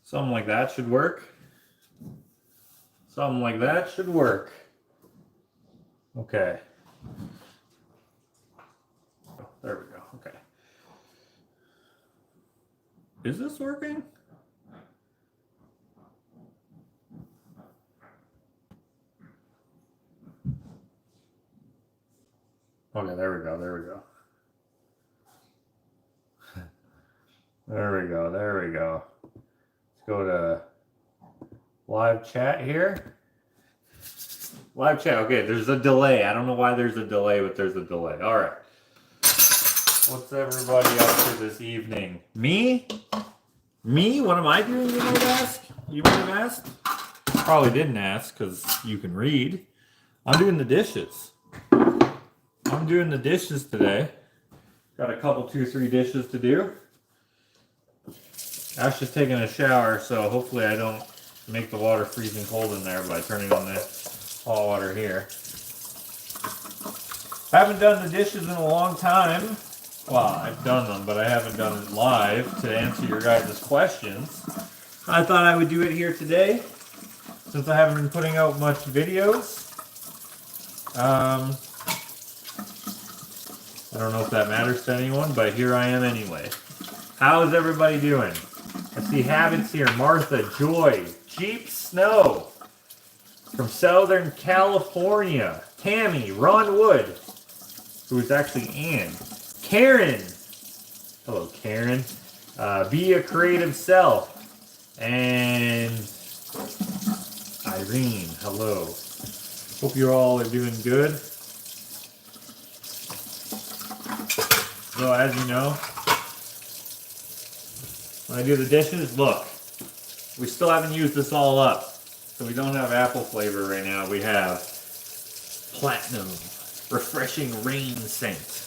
Something like that should work. Something like that should work. Okay. There we go. Okay. Is this working? Okay, there we go. There we go. There we go. There we go. Let's go to live chat here. Live chat. Okay, there's a delay. I don't know why there's a delay, but there's a delay. All right. What's everybody up to this evening? Me? Me? What am I doing, you might ask? You might have asked? Probably didn't ask because you can read. I'm doing the dishes. I'm doing the dishes today. Got a couple, 2-3 dishes to do. Ash is taking a shower, so hopefully I don't make the water freezing cold in there by turning on the hot water here. Haven't done the dishes in a long time. Well, I've done them, but I haven't done it live to answer your guys' questions. I thought I would do it here today, since I haven't been putting out much videos. I don't know if that matters to anyone, but here I am anyway. How is everybody doing? I see Habits here. Martha, Joy, Jeep Snow from Southern California. Tammy, Ron Wood, who is actually Ann. Karen. Hello, Karen. Be a Creative Self. And Irene, hello. Hope you all are doing good. So as you know, when I do the dishes, look, we still haven't used this all up. So we don't have apple flavor right now. We have Platinum Refreshing Rain Scent.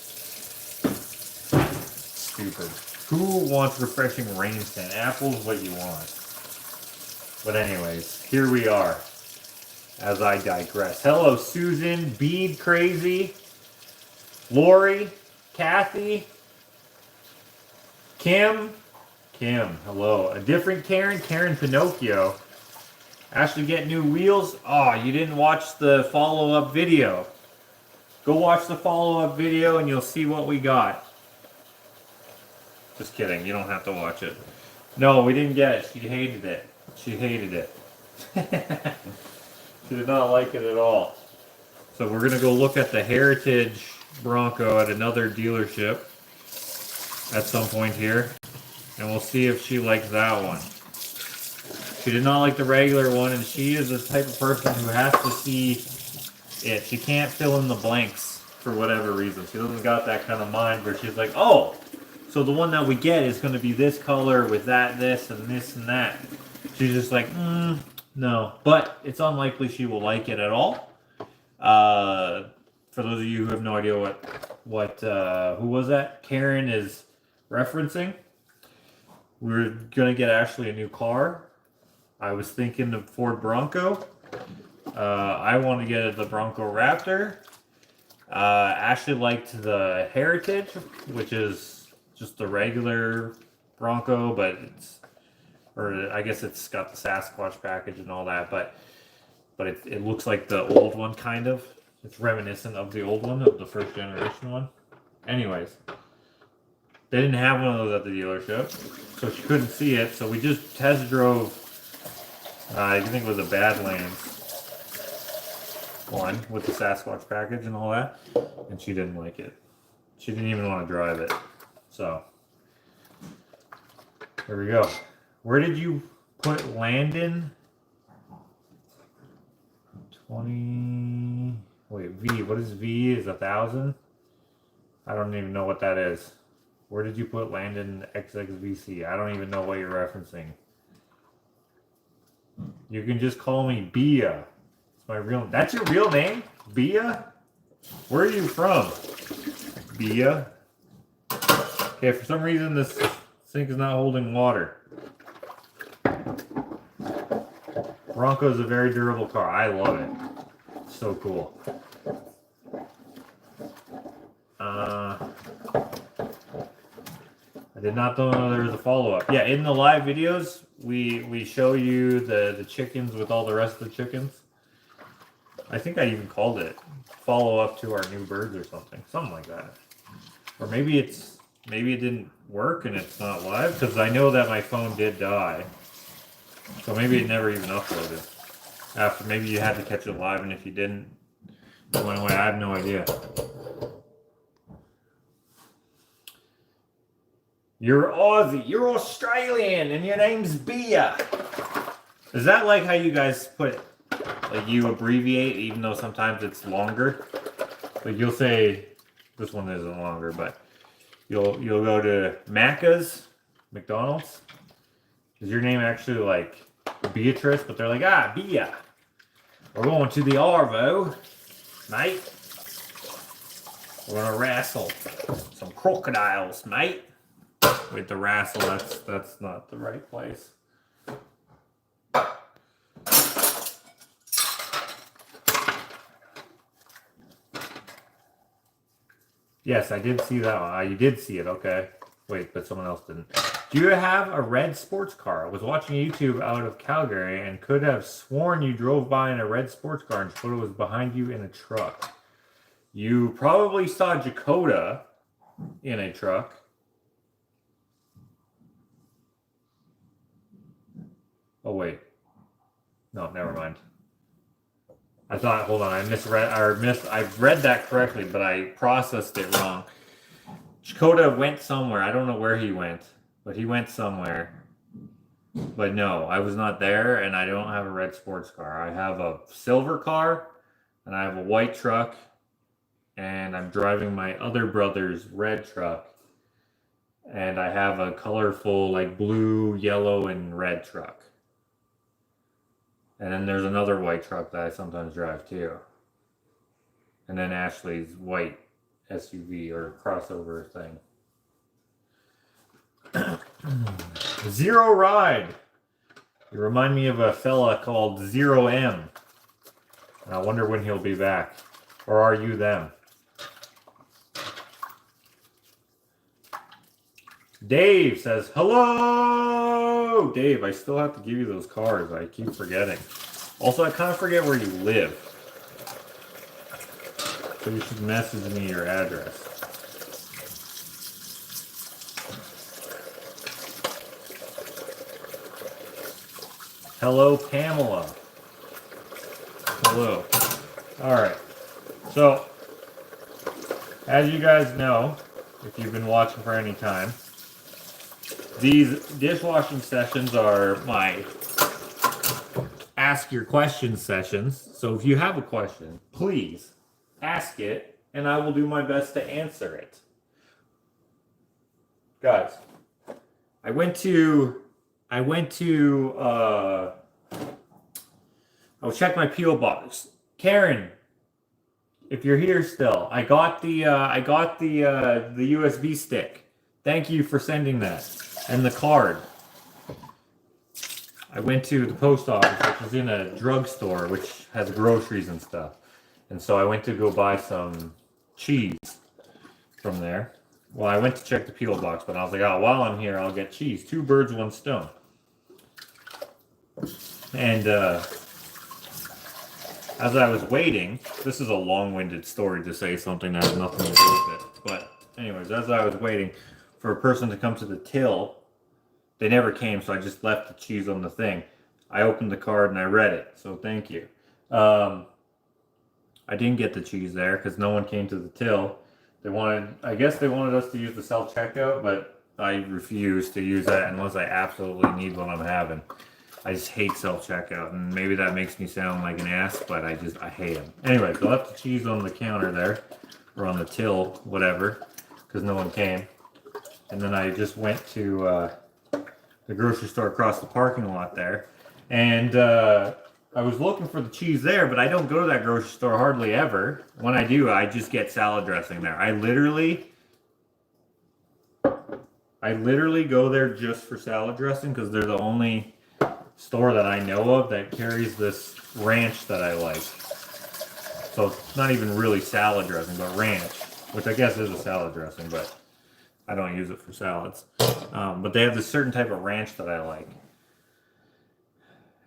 Stupid. Who wants refreshing rain scent? Apple's what you want. But anyways, here we are. As I digress. Hello, Susan, Bead Crazy, Lori, Kathy, Kim, hello. A different Karen, Karen Pinocchio. Ashley, get new wheels. Oh, you didn't watch the follow-up video. Go watch the follow-up video and you'll see what we got. Just kidding, you don't have to watch it. No, we didn't get it. She hated it. She hated it. She did not like it at all. So we're going to go look at the Heritage Bronco at another dealership at some point here. And we'll see if she likes that one. She did not like the regular one, and she is the type of person who has to see it. She can't fill in the blanks for whatever reason. She doesn't got that kind of mind where she's like, oh, so the one that we get is going to be this color with that, this, and this, and that. She's just like, no. But it's unlikely she will like it at all. For those of you who have no idea who was that? Karen is referencing. We're going to get Ashley a new car. I was thinking of Ford Bronco. I want to get the Bronco Raptor. Ashley liked the Heritage, which is just the regular Bronco, but I guess it's got the Sasquatch package and all that, but it looks like the old one, kind of. It's reminiscent of the old one, of the first generation one. Anyways, they didn't have one of those at the dealership, so she couldn't see it, so we just test drove, I think it was a Badlands one with the Sasquatch package and all that, and she didn't like it. She didn't even want to drive it. So, there we go. Where did you put Landon? 20... Wait, V. What is V? Is 1,000? I don't even know what that is. Where did you put Landon XXVC? I don't even know what you're referencing. You can just call me Bia. It's my real... That's your real name? Bia? Where are you from? Bia? Okay, for some reason this sink is not holding water. Bronco is a very durable car. I love it. It's so cool. I did not know there was a follow-up. Yeah, in the live videos, we show you the chickens with all the rest of the chickens. I think I even called it follow-up to our new birds or something. Something like that. Or maybe it didn't work and it's not live, because I know that my phone did die. So maybe it never even uploaded. After maybe you had to catch it live, and if you didn't, it went away. I have no idea. You're Aussie, you're Australian, and your name's Bia. Is that like how you guys put, like you abbreviate, even though sometimes it's longer? Like you'll say, this one isn't longer, but you'll go to Macca's, McDonald's. Is your name actually like Beatrice? But they're like, Bia. We're going to the Arvo, mate. We're gonna wrestle some crocodiles, mate. Wait, the wrestle, that's not the right place. Yes, I did see that one. You did see it, okay. Wait, but someone else didn't. Do you have a red sports car? I was watching YouTube out of Calgary and could have sworn you drove by in a red sports car and photo was behind you in a truck. You probably saw Dakota in a truck. Oh, wait. No, never mind. I thought, hold on, I read that correctly, but I processed it wrong. Dakota went somewhere. I don't know where he went, but he went somewhere. But no, I was not there, and I don't have a red sports car. I have a silver car, and I have a white truck, and I'm driving my other brother's red truck, and I have a colorful, like, blue, yellow, and red truck. And then there's another white truck that I sometimes drive too. And then Ashley's white SUV or crossover thing. Zero Ride. You remind me of a fella called Zero M. And I wonder when he'll be back. Or are you them? Dave says, hello! Dave, I still have to give you those cards. I keep forgetting. Also, I kind of forget where you live. So you should message me your address. Hello, Pamela. Hello. Alright. So, as you guys know, if you've been watching for any time, these dishwashing sessions are my ask your questions sessions. So if you have a question, please ask it, and I will do my best to answer it. Guys, I went to I'll check my P.O. box. Karen, if you're here still, I got the USB stick. Thank you for sending that. And the card. I went to the post office, which was in a drugstore, which has groceries and stuff. And so I went to go buy some cheese from there. Well, I went to check the P.O. box, but I was like, oh, while I'm here, I'll get cheese. 2 birds, 1 stone. And as I was waiting, this is a long-winded story to say something that has nothing to do with it. But anyways, as I was waiting for a person to come to the till, they never came, so I just left the cheese on the thing. I opened the card and I read it, so thank you. I didn't get the cheese there because no one came to the till. I guess they wanted us to use the self-checkout, but I refuse to use that unless I absolutely need what I'm having. I just hate self-checkout, and maybe that makes me sound like an ass, but I hate them. Anyway, I left the cheese on the counter there, or on the till, whatever, because no one came. And then I just went to the grocery store across the parking lot there, and I was looking for the cheese there, but I don't go to that grocery store hardly ever. When I do, I just get salad dressing there. I literally go there just for salad dressing because they're the only store that I know of that carries this ranch that I like. So it's not even really salad dressing, but ranch, which I guess is a salad dressing, but I don't use it for salads. But they have this certain type of ranch that I like.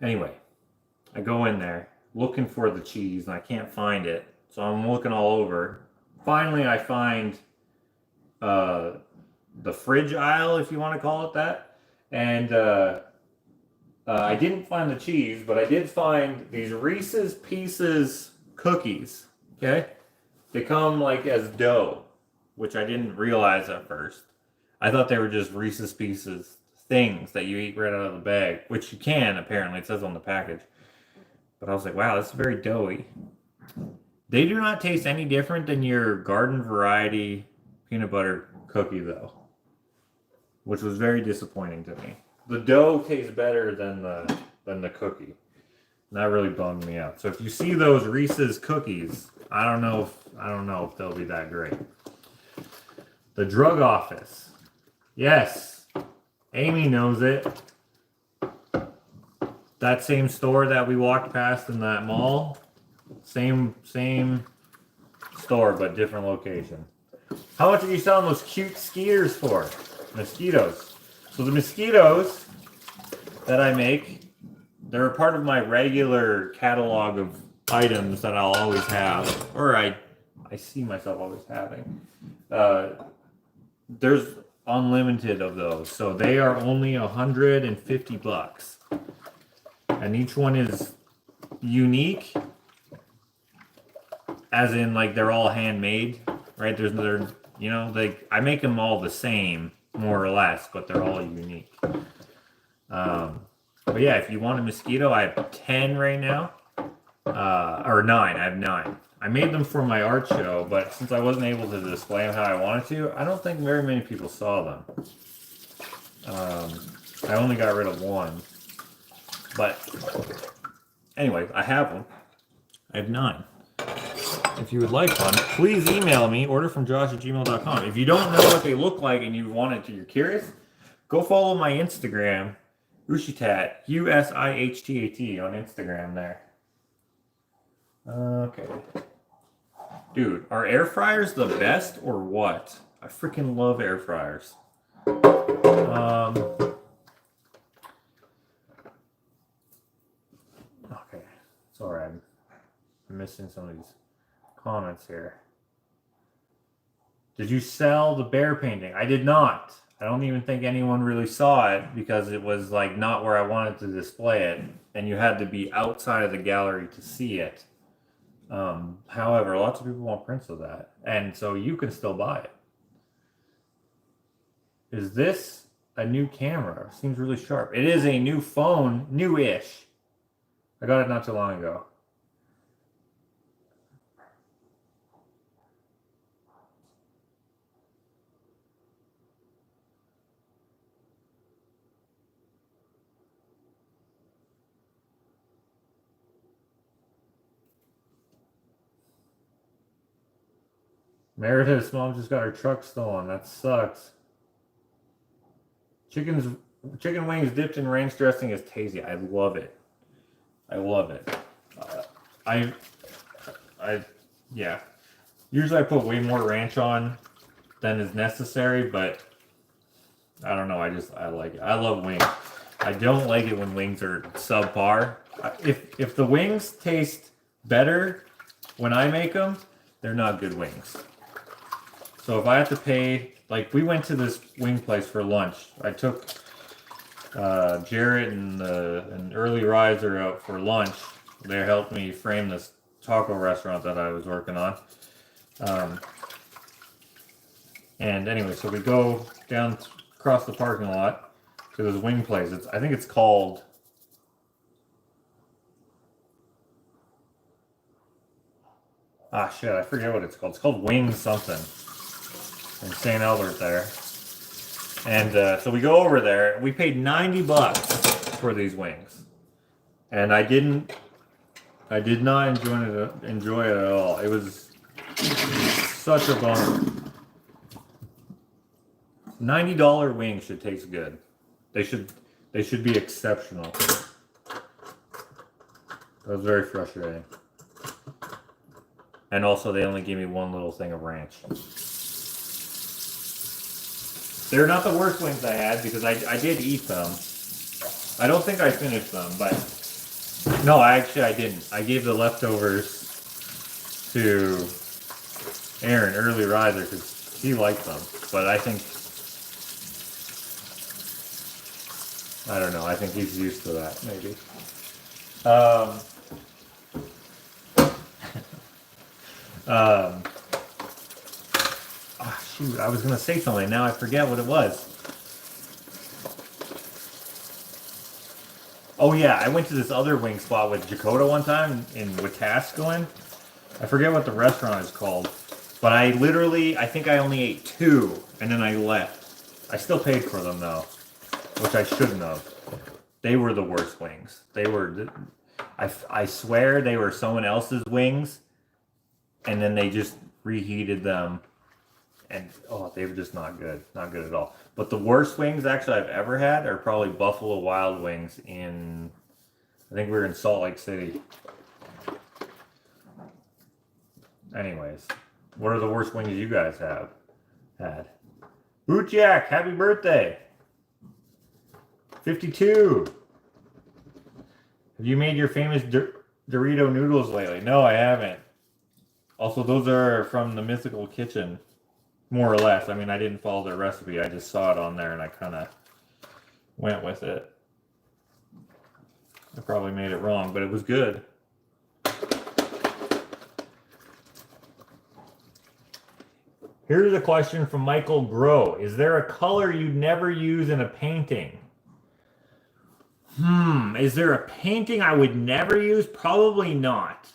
Anyway, I go in there looking for the cheese and I can't find it. So I'm looking all over. Finally, I find the fridge aisle, if you want to call it that. And I didn't find the cheese, but I did find these Reese's Pieces cookies. Okay? They come like as dough, which I didn't realize at first. I thought they were just Reese's Pieces things that you eat right out of the bag, which you can, apparently. It says on the package. But I was like, wow, this is very doughy. They do not taste any different than your garden variety peanut butter cookie, though, which was very disappointing to me. The dough tastes better than the cookie. And that really bummed me out. So if you see those Reese's cookies, I don't know if they'll be that great. The drug office. Yes. Amy knows it. That same store that we walked past in that mall. Same store, but different location. How much are you selling those cute skeeters for? Mosquitoes. So the mosquitoes that I make, they're a part of my regular catalog of items that I'll always have, or I see myself always having. There's unlimited of those, so they are only $150, and each one is unique, as in like they're all handmade, right? I make them all the same, more or less, but they're all unique. But yeah, if you want a mosquito, I have 10 right now. Or 9. I have 9. I made them for my art show, but since I wasn't able to display them how I wanted to, I don't think very many people saw them. I only got rid of 1. But anyway, I have them. I have 9. If you would like one, please email me, orderfromjosh@gmail.com. If you don't know what they look like and you're curious, go follow my Instagram, Ushitat, USIHTAT on Instagram there. Okay. Dude, are air fryers the best or what? I freaking love air fryers. Okay. Sorry, I'm missing some of these comments here. Did you sell the bear painting? I did not. I don't even think anyone really saw it because it was like not where I wanted to display it, and you had to be outside of the gallery to see it. However, lots of people want prints of that, and so you can still buy it. Is this a new camera? Seems really sharp. It is a new phone, new-ish. I got it not too long ago. Meredith's mom just got her truck stolen. That sucks. Chicken wings dipped in ranch dressing is tasty. I love it. I love it. Yeah. Usually I put way more ranch on than is necessary, but I don't know. I like it. I love wings. I don't like it when wings are subpar. If the wings taste better when I make them, they're not good wings. So if I have to pay, like we went to this wing place for lunch. I took Jarrett and an early riser out for lunch. They helped me frame this taco restaurant that I was working on. And anyway, so we go down across the parking lot to this wing place. I think it's called... Ah, shit, I forget what it's called. It's called Wing something. In St. Albert there. And so we go over there. We paid $90 for these wings. And I did not enjoy it at all. It was such a bummer. $90 wings should taste good. They should be exceptional. That was very frustrating. And also they only gave me one little thing of ranch. They're not the worst wings I had because I did eat them. I don't think I finished them, but no, I didn't. I gave the leftovers to Aaron, early riser, because he liked them. But I think, I don't know, I think he's used to that, maybe. Oh, shoot, I was going to say something. Now I forget what it was. Oh, yeah, I went to this other wing spot with Dakota one time in Wetaskiwin. I forget what the restaurant is called. But I think I only ate 2, and then I left. I still paid for them, though, which I shouldn't have. They were the worst wings. They were, I swear they were someone else's wings, and then they just reheated them, and oh, they were just not good. Not good at all. But the worst wings, actually, I've ever had are probably Buffalo Wild Wings in, I think we were in Salt Lake City. Anyways. What are the worst wings you guys have had? Boot Jack, happy birthday! 52. Have you made your famous Dorito noodles lately? No, I haven't. Also, those are from the Mythical Kitchen, more or less. I mean, I didn't follow their recipe. I just saw it on there and I kind of went with it. I probably made it wrong, but it was good. Here's a question from Michael Grow. Is there a color you'd never use in a painting? Is there a painting I would never use? Probably not.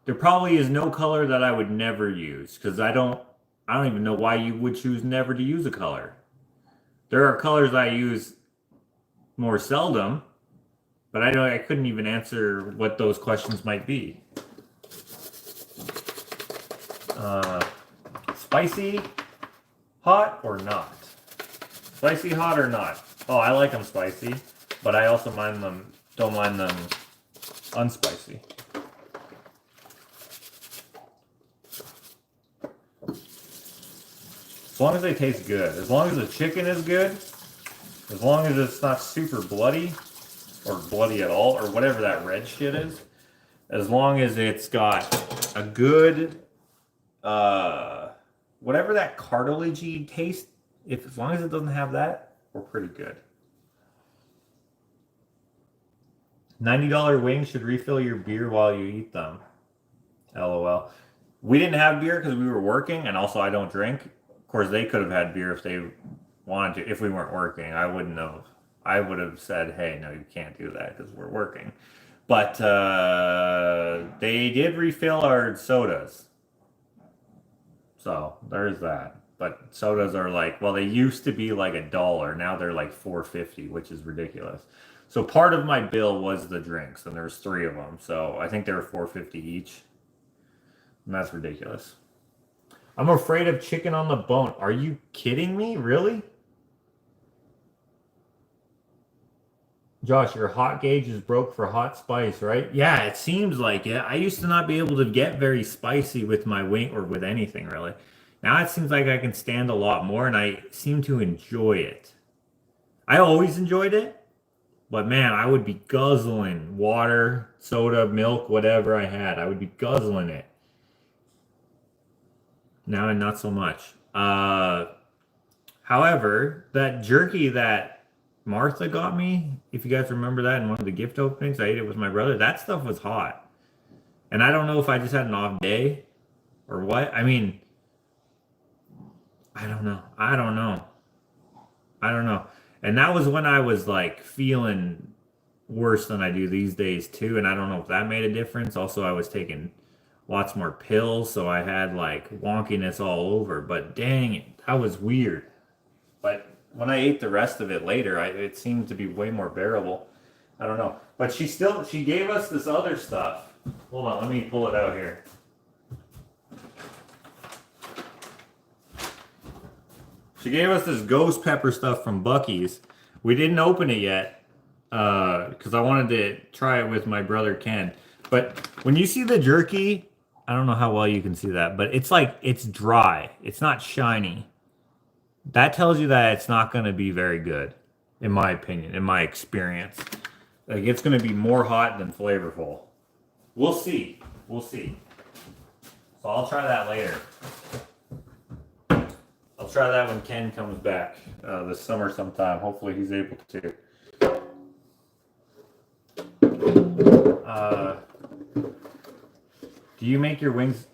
There probably is no color that I would never use, because I don't even know why you would choose never to use a color. There are colors I use more seldom, but I couldn't even answer what those questions might be. Spicy, hot, or not? Spicy, hot, or not? Oh, I like them spicy, but I also don't mind them unspicy. As long as they taste good. As long as the chicken is good. As long as it's not super bloody, or bloody at all, or whatever that red shit is. As long as it's got a good, whatever that cartilagey taste, as long as it doesn't have that, we're pretty good. $90 wings should refill your beer while you eat them. LOL. We didn't have beer because we were working, and also I don't drink. Of course, they could have had beer if they wanted to. If we weren't working, I wouldn't have. I would have said, hey, no, you can't do that because we're working. But they did refill our sodas. So there's that. But sodas are like, well, they used to be like $1. Now they're like $4.50, which is ridiculous. So part of my bill was the drinks, and there's 3 of them. So I think they were $4.50 each. And that's ridiculous. I'm afraid of chicken on the bone. Are you kidding me? Really? Josh, your hot gauge is broke for hot spice, right? Yeah, it seems like it. I used to not be able to get very spicy with my wing or with anything, really. Now it seems like I can stand a lot more, and I seem to enjoy it. I always enjoyed it, but man, I would be guzzling water, soda, milk, whatever I had. I would be guzzling it. Now, not so much. However, that jerky that Martha got me, if you guys remember that in one of the gift openings, I ate it with my brother. That stuff was hot. And I don't know if I just had an off day or what. I mean, I don't know. And that was when I was like feeling worse than I do these days too. And I don't know if that made a difference. Also, I was taking lots more pills, so I had like wonkiness all over. But dang it, that was weird. But when I ate the rest of it later, it seemed to be way more bearable. I don't know. But she gave us this other stuff. Hold on, let me pull it out here. She gave us this ghost pepper stuff from Buc-ee's. We didn't open it yet because I wanted to try it with my brother Ken. But when you see the jerky, I don't know how well you can see that, but it's like, it's dry. It's not shiny. That tells you that it's not going to be very good, in my opinion, in my experience. Like it's going to be more hot than flavorful. We'll see. We'll see. So I'll try that later. I'll try that when Ken comes back this summer sometime. Hopefully he's able to. Uh, do you make your wings?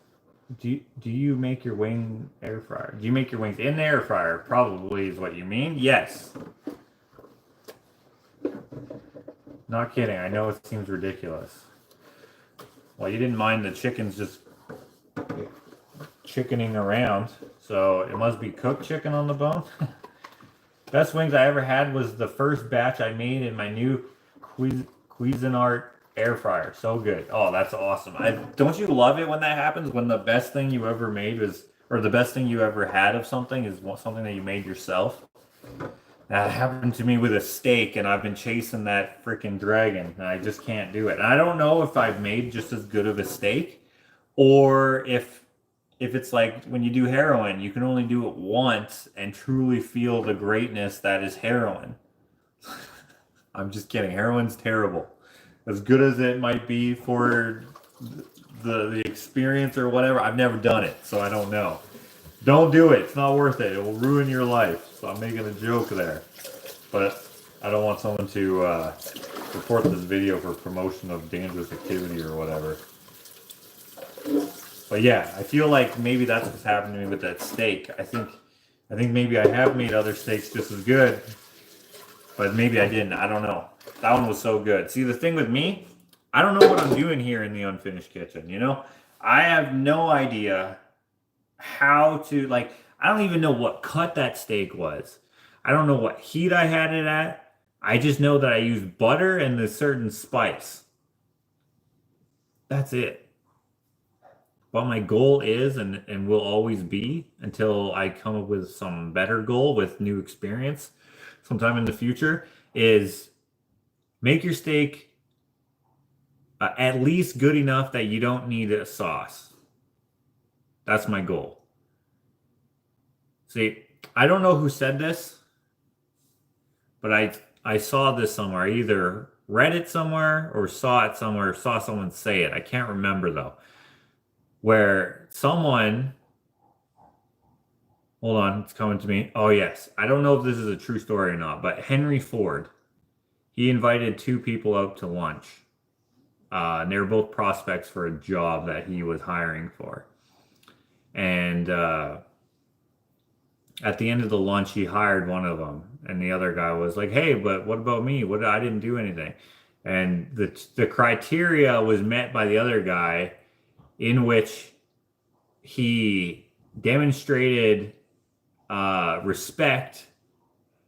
Do you make your wing air fryer? Do you make your wings in the air fryer? Probably is what you mean. Yes. Not kidding. I know it seems ridiculous. Well, you didn't mind the chickens just chickening around, so it must be cooked chicken on the bone. Best wings I ever had was the first batch I made in my new Cuisinart air fryer. So good. Oh, that's awesome. Don't you love it when that happens? When the best thing you ever made was, or the best thing you ever had of something is something that you made yourself? That happened to me with a steak, and I've been chasing that freaking dragon, and I just can't do it. And I don't know if I've made just as good of a steak, or if it's like when you do heroin, you can only do it once and truly feel the greatness that is heroin. I'm just kidding. Heroin's terrible. As good as it might be for the experience or whatever, I've never done it, so I don't know. Don't do it. It's not worth it. It will ruin your life. So I'm making a joke there. But I don't want someone to report this video for promotion of dangerous activity or whatever. But yeah, I feel like maybe that's what's happened to me with that steak. I think maybe I have made other steaks just as good, but maybe I didn't. I don't know. That one was so good. See, the thing with me, I don't know what I'm doing here in the unfinished kitchen, you know? I have no idea how to, like, I don't even know what cut that steak was. I don't know what heat I had it at. I just know that I used butter and a certain spice. That's it. What my goal is and will always be until I come up with some better goal with new experience sometime in the future is make your steak at least good enough that you don't need a sauce. That's my goal. See, I don't know who said this, but I saw this somewhere. I either read it somewhere or saw it somewhere, or saw someone say it. I can't remember though. Where someone, hold on, it's coming to me. Oh yes, I don't know if this is a true story or not, but Henry Ford, he invited two people out to lunch. And they were both prospects for a job that he was hiring for. And at the end of the lunch, he hired one of them, and the other guy was like, "Hey, but what about me? What I didn't do anything." And the criteria was met by the other guy, in which he demonstrated respect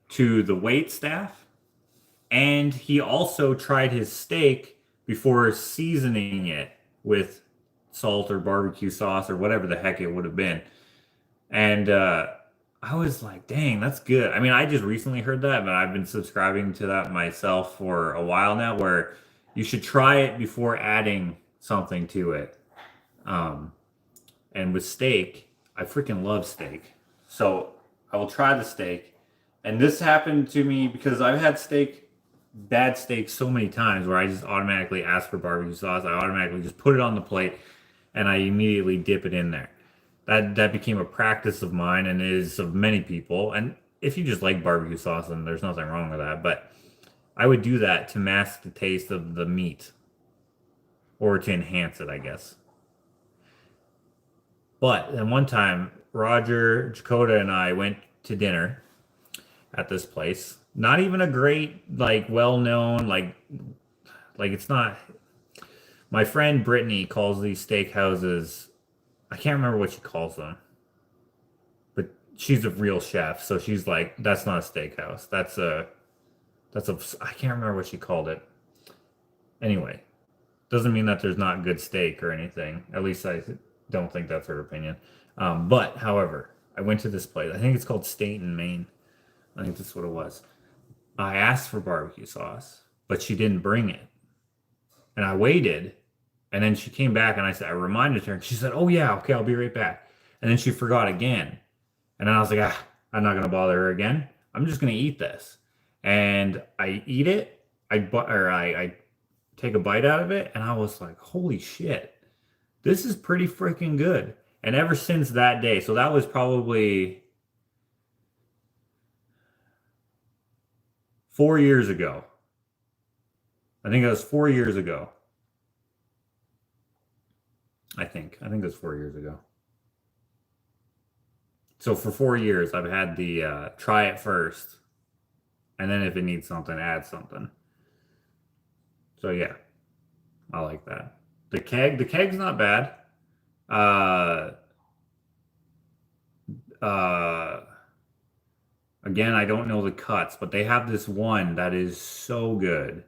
to the wait staff, and he also tried his steak before seasoning it with salt or barbecue sauce or whatever the heck it would have been. And I was like, dang, that's good. I mean, I just recently heard that, but I've been subscribing to that myself for a while now, where you should try it before adding something to it. And with steak, I freaking love steak. So I will try the steak. And this happened to me because I've had bad steak so many times where I just automatically ask for barbecue sauce. I automatically just put it on the plate and I immediately dip it in there. That became a practice of mine and is of many people. And if you just like barbecue sauce, then there's nothing wrong with that. But I would do that to mask the taste of the meat or to enhance it, I guess. But then one time, Roger, Dakota, and I went to dinner at this place. Not even a great, like, well-known, like it's not. My friend Brittany calls these steakhouses. I can't remember what she calls them, but she's a real chef, so she's like, that's not a steakhouse. I can't remember what she called it. Anyway, doesn't mean that there's not good steak or anything. At least I don't think that's her opinion. But however, I went to this place. I think it's called Staten, Maine. I think that's what it was. I asked for barbecue sauce, but she didn't bring it. And I waited, and then she came back, and I reminded her, and she said, "Oh yeah, okay, I'll be right back." And then she forgot again. And then I was like, I I'm not gonna bother her again. I'm just gonna eat this. And I eat it. I take a bite out of it, and I was like, holy shit, this is pretty freaking good. And ever since that day, so that was probably 4 years ago. I think it was 4 years ago. I think it was 4 years ago. So for 4 years, I've had the try it first, and then if it needs something, add something. So yeah, I like that. The keg's not bad. Uh, uh, Again, I don't know the cuts, but they have this one that is so good.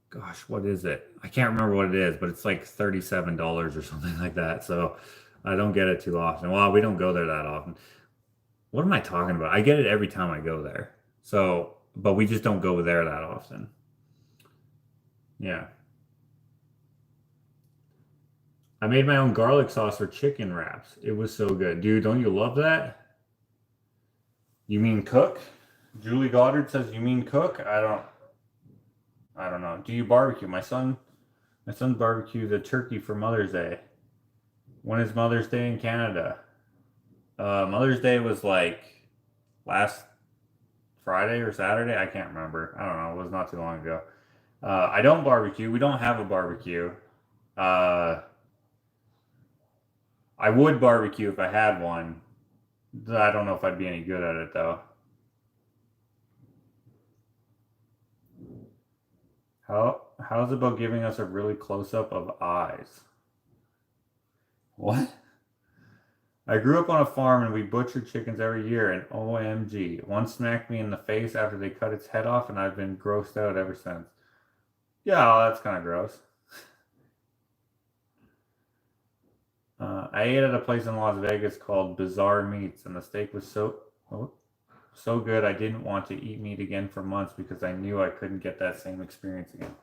Gosh, what is it? I can't remember what it is, but it's like $37 or something like that. So I don't get it too often. Well, we don't go there that often. What am I talking about? I get it every time I go there. So, but we just don't go there that often. Yeah. I made my own garlic sauce for chicken wraps. It was so good. Dude, don't you love that? You mean cook? Julie Goddard says you mean cook? I don't know. Do you barbecue? My son barbecued a turkey for Mother's Day. When is Mother's Day in Canada? Mother's Day was like last Friday or Saturday. I can't remember. I don't know. It was not too long ago. I don't barbecue. We don't have a barbecue. Uh, I would barbecue if I had one. I don't know if I'd be any good at it though. How's about giving us a really close up of eyes? What? I grew up on a farm and we butchered chickens every year, and OMG, one smacked me in the face after they cut its head off, and I've been grossed out ever since. Yeah, well, that's kind of gross. I ate at a place in Las Vegas called Bizarre Meats, and the steak was so good I didn't want to eat meat again for months because I knew I couldn't get that same experience again.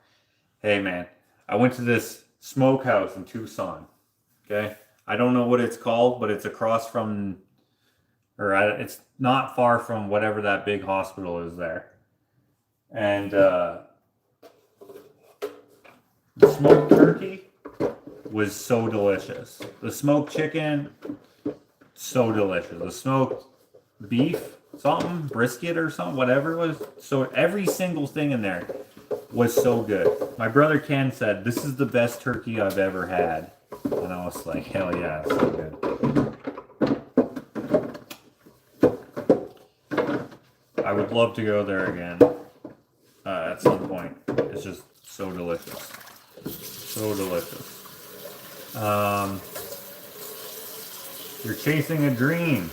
Hey man, I went to this smokehouse in Tucson. Okay, I don't know what it's called, but it's across from, it's not far from whatever that big hospital is there. And the smoked turkey was so delicious. The smoked chicken, so delicious. The smoked beef, something, brisket or something, whatever it was. So every single thing in there was so good. My brother Ken said, "This is the best turkey I've ever had." And I was like, hell yeah, it's so good. I would love to go there again at some point. It's just so delicious. So delicious. You're chasing a dream.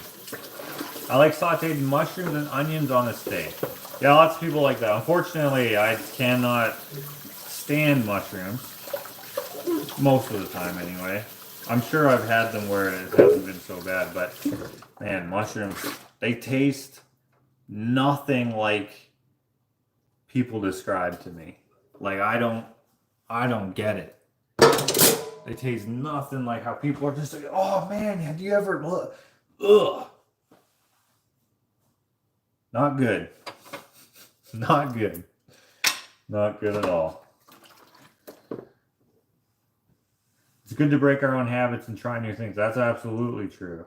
I like sauteed mushrooms and onions on a steak. Yeah, lots of people like that. Unfortunately, I cannot stand mushrooms. Most of the time, anyway. I'm sure I've had them where it hasn't been so bad, but man, mushrooms, they taste nothing like people describe to me. Like, I don't get it. They taste nothing like how people are just like, oh man, have you ever, ugh. Not good. Not good. Not good at all. It's good to break our own habits and try new things. That's absolutely true.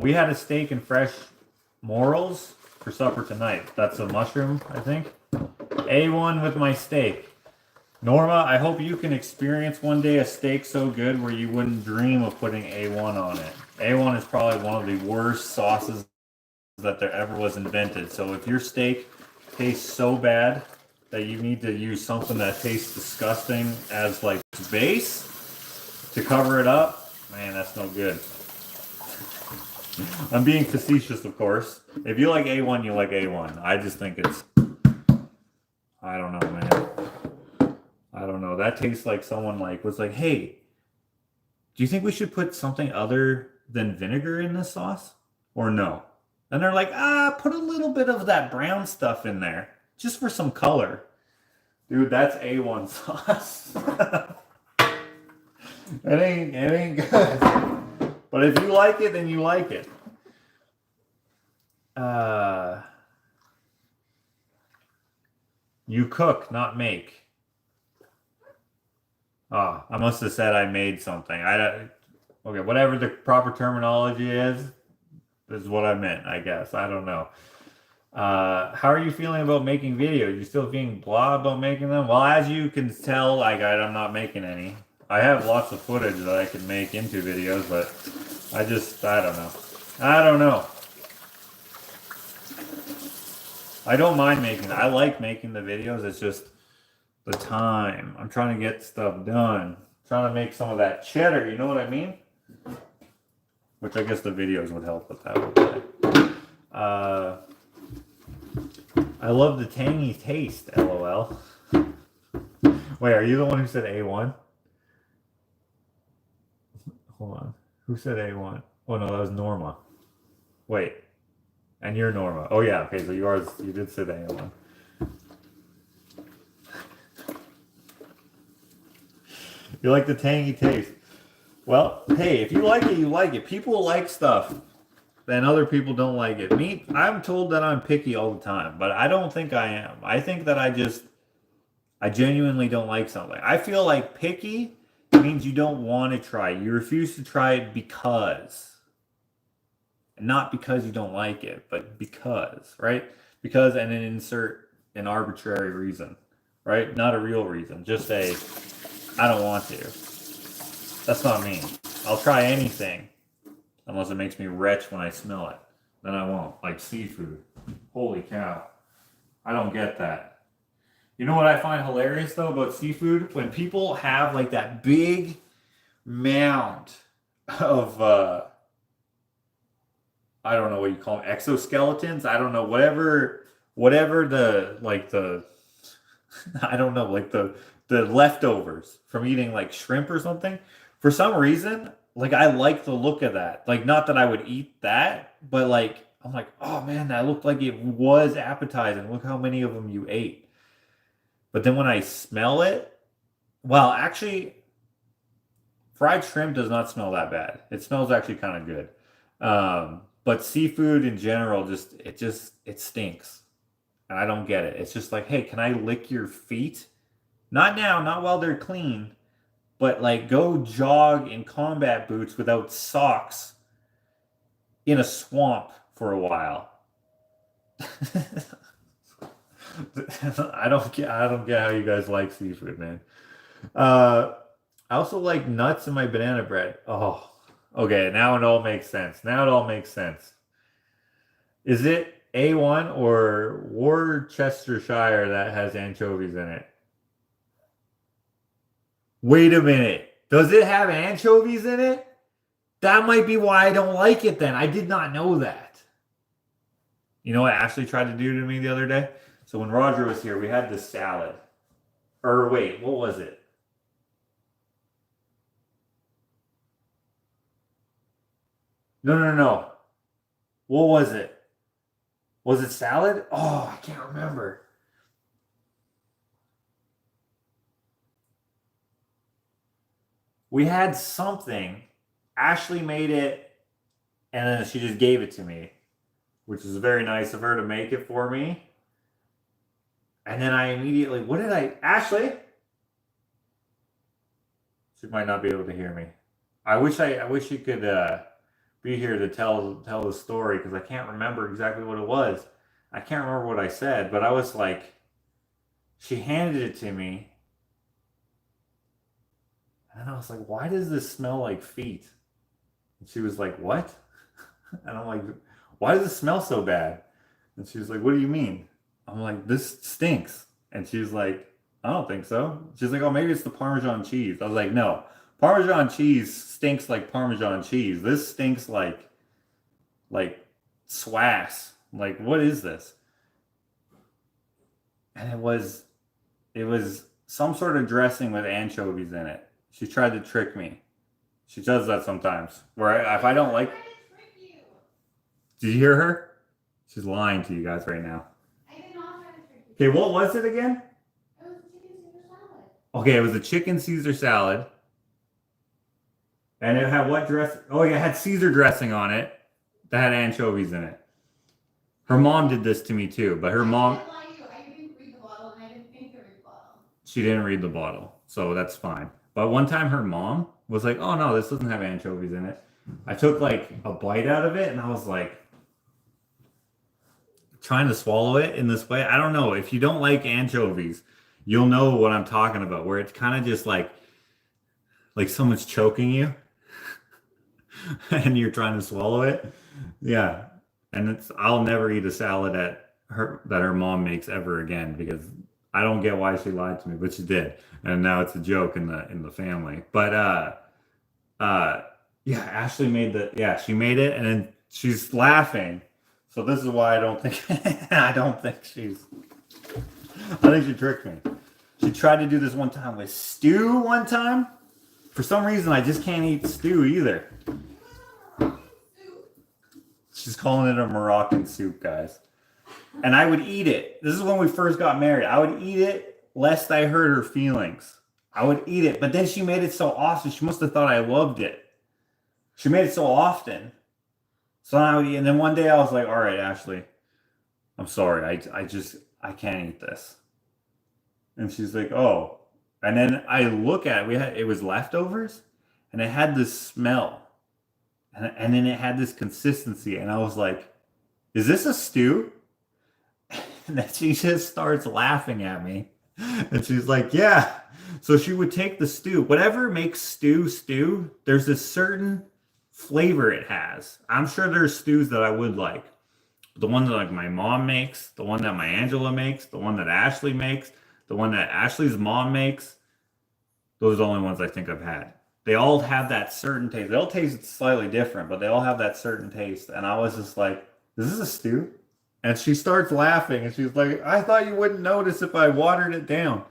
We had a steak and fresh morels for supper tonight. That's a mushroom, I think. A1 with my steak. Norma, I hope you can experience one day a steak so good where you wouldn't dream of putting A1 on it. A1 is probably one of the worst sauces that there ever was invented. So if your steak tastes so bad that you need to use something that tastes disgusting as like base to cover it up, man, that's no good. I'm being facetious, of course. If you like A1, you like A1. I just think it's, I don't know, man. I don't know. That tastes like someone like was like, hey, do you think we should put something other than vinegar in this sauce? Or no? And they're like, put a little bit of that brown stuff in there. Just for some color. Dude, that's A1 sauce. It ain't good. But if you like it, then you like it. You cook, not make. Ah, I must have said I made something. Okay, whatever the proper terminology is what I meant, I guess. I don't know. How are you feeling about making videos? You still feeling blah about making them? Well, as you can tell, like I'm not making any. I have lots of footage that I can make into videos, but I don't know. I don't know. I don't mind making. I like making the videos. It's just the time. I'm trying to get stuff done. Trying to make some of that cheddar. You know what I mean? Which I guess the videos would help with that. I love the tangy taste. LOL. Wait, are you the one who said A1? Hold on. Who said A1? Oh no, that was Norma. Wait. And you're Norma. Oh yeah, okay, so you did say the A1. You like the tangy taste. Well, hey, if you like it, you like it. People like stuff, then other people don't like it. Me, I'm told that I'm picky all the time, but I don't think I am. I think that I genuinely don't like something. I feel like picky means you don't want to try it. You refuse to try it because. Not because you don't like it, but because, right? Because, and then insert an arbitrary reason, right? Not a real reason. Just say, I don't want to. That's not me. I'll try anything unless it makes me retch when I smell it. Then I won't. Like seafood. Holy cow. I don't get that. You know what I find hilarious though about seafood? When people have like that big mound of I don't know what you call them, exoskeletons. I don't know, whatever the I don't know, like the leftovers from eating like shrimp or something. For some reason, like I like the look of that. Like not that I would eat that, but like I'm like, oh man, that looked like it was appetizing. Look how many of them you ate. But then when I smell it, well, actually, fried shrimp does not smell that bad. It smells actually kind of good. But seafood in general, it stinks. And I don't get it. It's just like, hey, can I lick your feet? Not now, not while they're clean, but like go jog in combat boots without socks in a swamp for a while. I don't get how you guys like seafood, man. I also like nuts in my banana bread. Oh, okay, now it all makes sense. Now it all makes sense. Is it A1 or Worcestershire that has anchovies in it? Wait a minute. Does it have anchovies in it? That might be why I don't like it then. I did not know that. You know what Ashley tried to do to me the other day? So when Roger was here, we had this salad. Or wait, what was it? No, no, no. What was it? Was it salad? Oh, I can't remember. We had something. Ashley made it, and then she just gave it to me, which is very nice of her to make it for me. And then I immediately, what did I, Ashley? She might not be able to hear me. I wish she could be here to tell the story because I can't remember exactly what it was. I can't remember what I said, but I was like, she handed it to me, and I was like, why does this smell like feet? And she was like, what? And I'm like, why does it smell so bad? And she was like, what do you mean? I'm like, this stinks. And she's like, I don't think so. She's like, oh, maybe it's the Parmesan cheese. I was like, no, Parmesan cheese stinks like Parmesan cheese. This stinks like swass. Like, what is this? And it was some sort of dressing with anchovies in it. She tried to trick me. She does that sometimes. Where if I don't like, did you hear her? She's lying to you guys right now. I did not try to trick you. Okay, what was it again? It was chicken Caesar salad. Okay, it was a chicken Caesar salad. And it had what dress? Oh, yeah, it had Caesar dressing on it that had anchovies in it. Her mom did this to me too, but her mom. I didn't read the bottle and I didn't think to read the bottle. She didn't read the bottle, so that's fine. But one time her mom was like, "Oh no, this doesn't have anchovies in it." I took like a bite out of it and I was like trying to swallow it in this way. I don't know. If you don't like anchovies, you'll know what I'm talking about, where it's kind of just like someone's choking you and you're trying to swallow it. Yeah. And I'll never eat a salad that her mom makes ever again because I don't get why she lied to me, but she did. And now it's a joke in the family. But yeah, Ashley she made it and then she's laughing. So this is why I don't think I think she tricked me. She tried to do this one time with stew one time. For some reason I just can't eat stew either. She's calling it a Moroccan soup, guys. And I would eat it. This is when we first got married. I would eat it lest I hurt her feelings. I would eat it. But then she made it so often. She must have thought I loved it. She made it so often. So I would eat. And then one day I was like, all right, Ashley, I'm sorry. I can't eat this. And she's like, oh. And then I look at it. It was leftovers. And it had this smell. And then it had this consistency. And I was like, is this a stew? And then she just starts laughing at me. And she's like, yeah. So she would take the stew. Whatever makes stew, there's a certain flavor it has. I'm sure there's stews that I would like. The one that like my mom makes, the one that my Angela makes, the one that Ashley makes, the one that Ashley's mom makes. Those are the only ones I think I've had. They all have that certain taste. They all taste slightly different, but they all have that certain taste. And I was just like, is this a stew? And she starts laughing and she's like, I thought you wouldn't notice if I watered it down.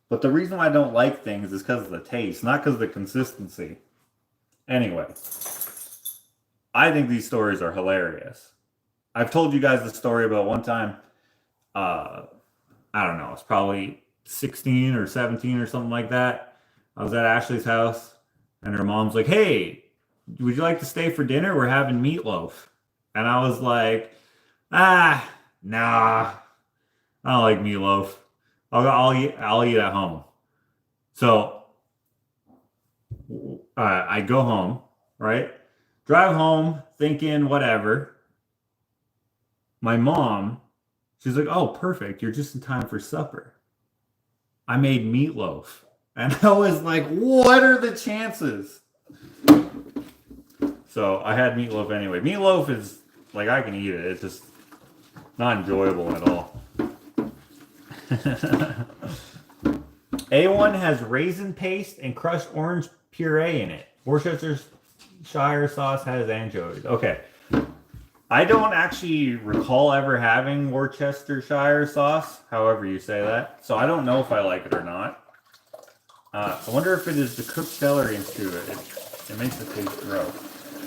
But the reason why I don't like things is because of the taste, not because of the consistency. Anyway, I think these stories are hilarious. I've told you guys the story about one time, I don't know, it's probably 16 or 17 or something like that. I was at Ashley's house and her mom's like, hey, would you like to stay for dinner? We're having meatloaf. And I was like, nah, I don't like meatloaf. I'll eat at home. So I go home, right? Drive home thinking whatever. My mom, she's like, oh, perfect. You're just in time for supper. I made meatloaf. And I was like, what are the chances? So I had meatloaf anyway. Meatloaf is, like, I can eat it. It's just not enjoyable at all. A1 has raisin paste and crushed orange puree in it. Worcestershire sauce has anchovies. Okay. I don't actually recall ever having Worcestershire sauce, however you say that. So I don't know if I like it or not. I wonder if it is the cooked celery into it. It makes it taste gross.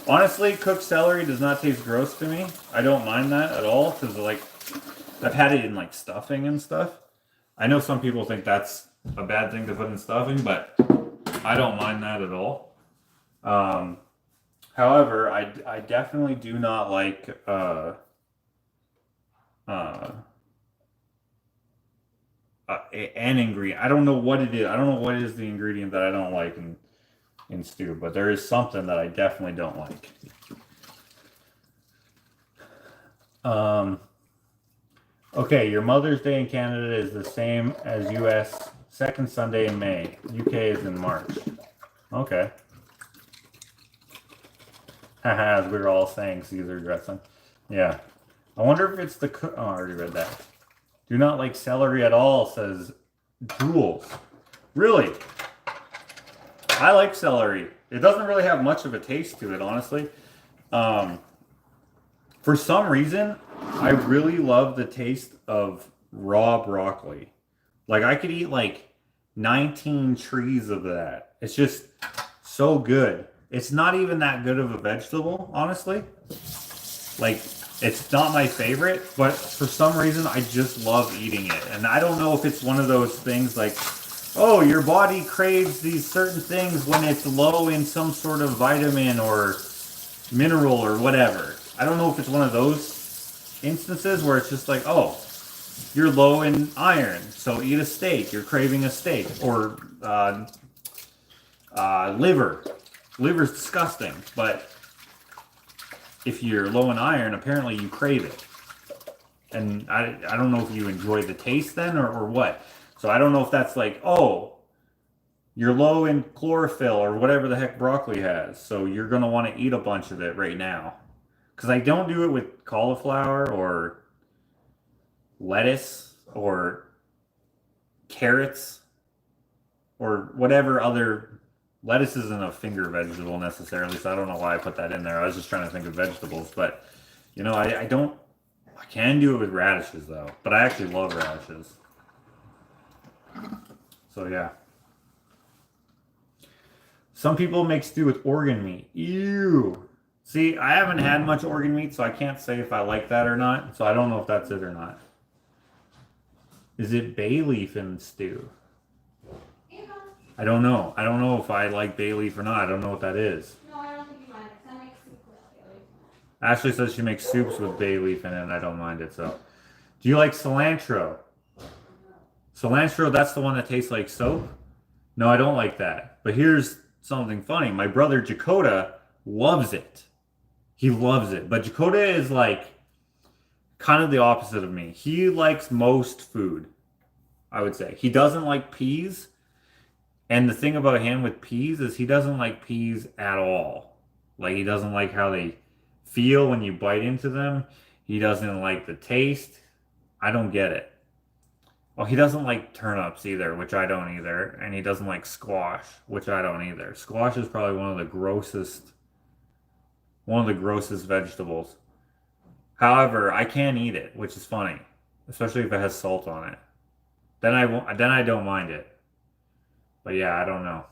Honestly, cooked celery does not taste gross to me. I don't mind that at all because, like, I've had it in like stuffing and stuff. I know some people think that's a bad thing to put in stuffing, but I don't mind that at all. However, I definitely do not like an ingredient. I don't know what it is. I don't know what is the ingredient that I don't like in stew, but there is something that I definitely don't like. Okay, your Mother's Day in Canada is the same as US second Sunday in May. UK is in March. Okay. Haha, as we were all saying Caesar dressing. Yeah. I wonder if it's the oh, I already read that. Do not like celery at all, says Jules. Really? I like celery. It doesn't really have much of a taste to it, honestly. For some reason, I really love the taste of raw broccoli. Like, I could eat like 19 trees of that. It's just so good. It's not even that good of a vegetable, honestly. Like, it's not my favorite, but for some reason, I just love eating it. And I don't know if it's one of those things like oh, your body craves these certain things when it's low in some sort of vitamin or mineral or whatever. I don't know if it's one of those instances where it's just like, oh, you're low in iron, so eat a steak. You're craving a steak. Or liver. Liver's disgusting, but if you're low in iron, apparently you crave it. And I don't know if you enjoy the taste then or what. So I don't know if that's like, oh, you're low in chlorophyll or whatever the heck broccoli has. So you're going to want to eat a bunch of it right now. Because I don't do it with cauliflower or lettuce or carrots or whatever other. Lettuce isn't a finger vegetable necessarily, so I don't know why I put that in there. I was just trying to think of vegetables, but you know, I don't. I can do it with radishes though, but I actually love radishes. So yeah. Some people make stew with organ meat. Ew. See, I haven't had much organ meat, so I can't say if I like that or not. So I don't know if that's it or not. Is it bay leaf in stew? Yeah. I don't know. I don't know if I like bay leaf or not. I don't know what that is. No, I don't think you mind it, 'cause I make soup with it. Ashley says she makes soups with bay leaf in it, and I don't mind it. So, do you like cilantro? Cilantro, that's the one that tastes like soap? No, I don't like that. But here's something funny. My brother Jakota loves it. He loves it. But Jakota is like kind of the opposite of me. He likes most food, I would say. He doesn't like peas. And the thing about him with peas is he doesn't like peas at all. Like he doesn't like how they feel when you bite into them. He doesn't like the taste. I don't get it. Well, he doesn't like turnips either, which I don't either. And he doesn't like squash, which I don't either. Squash is probably one of the grossest vegetables. However, I can eat it, which is funny, especially if it has salt on it. Then I don't mind it. But yeah, I don't know.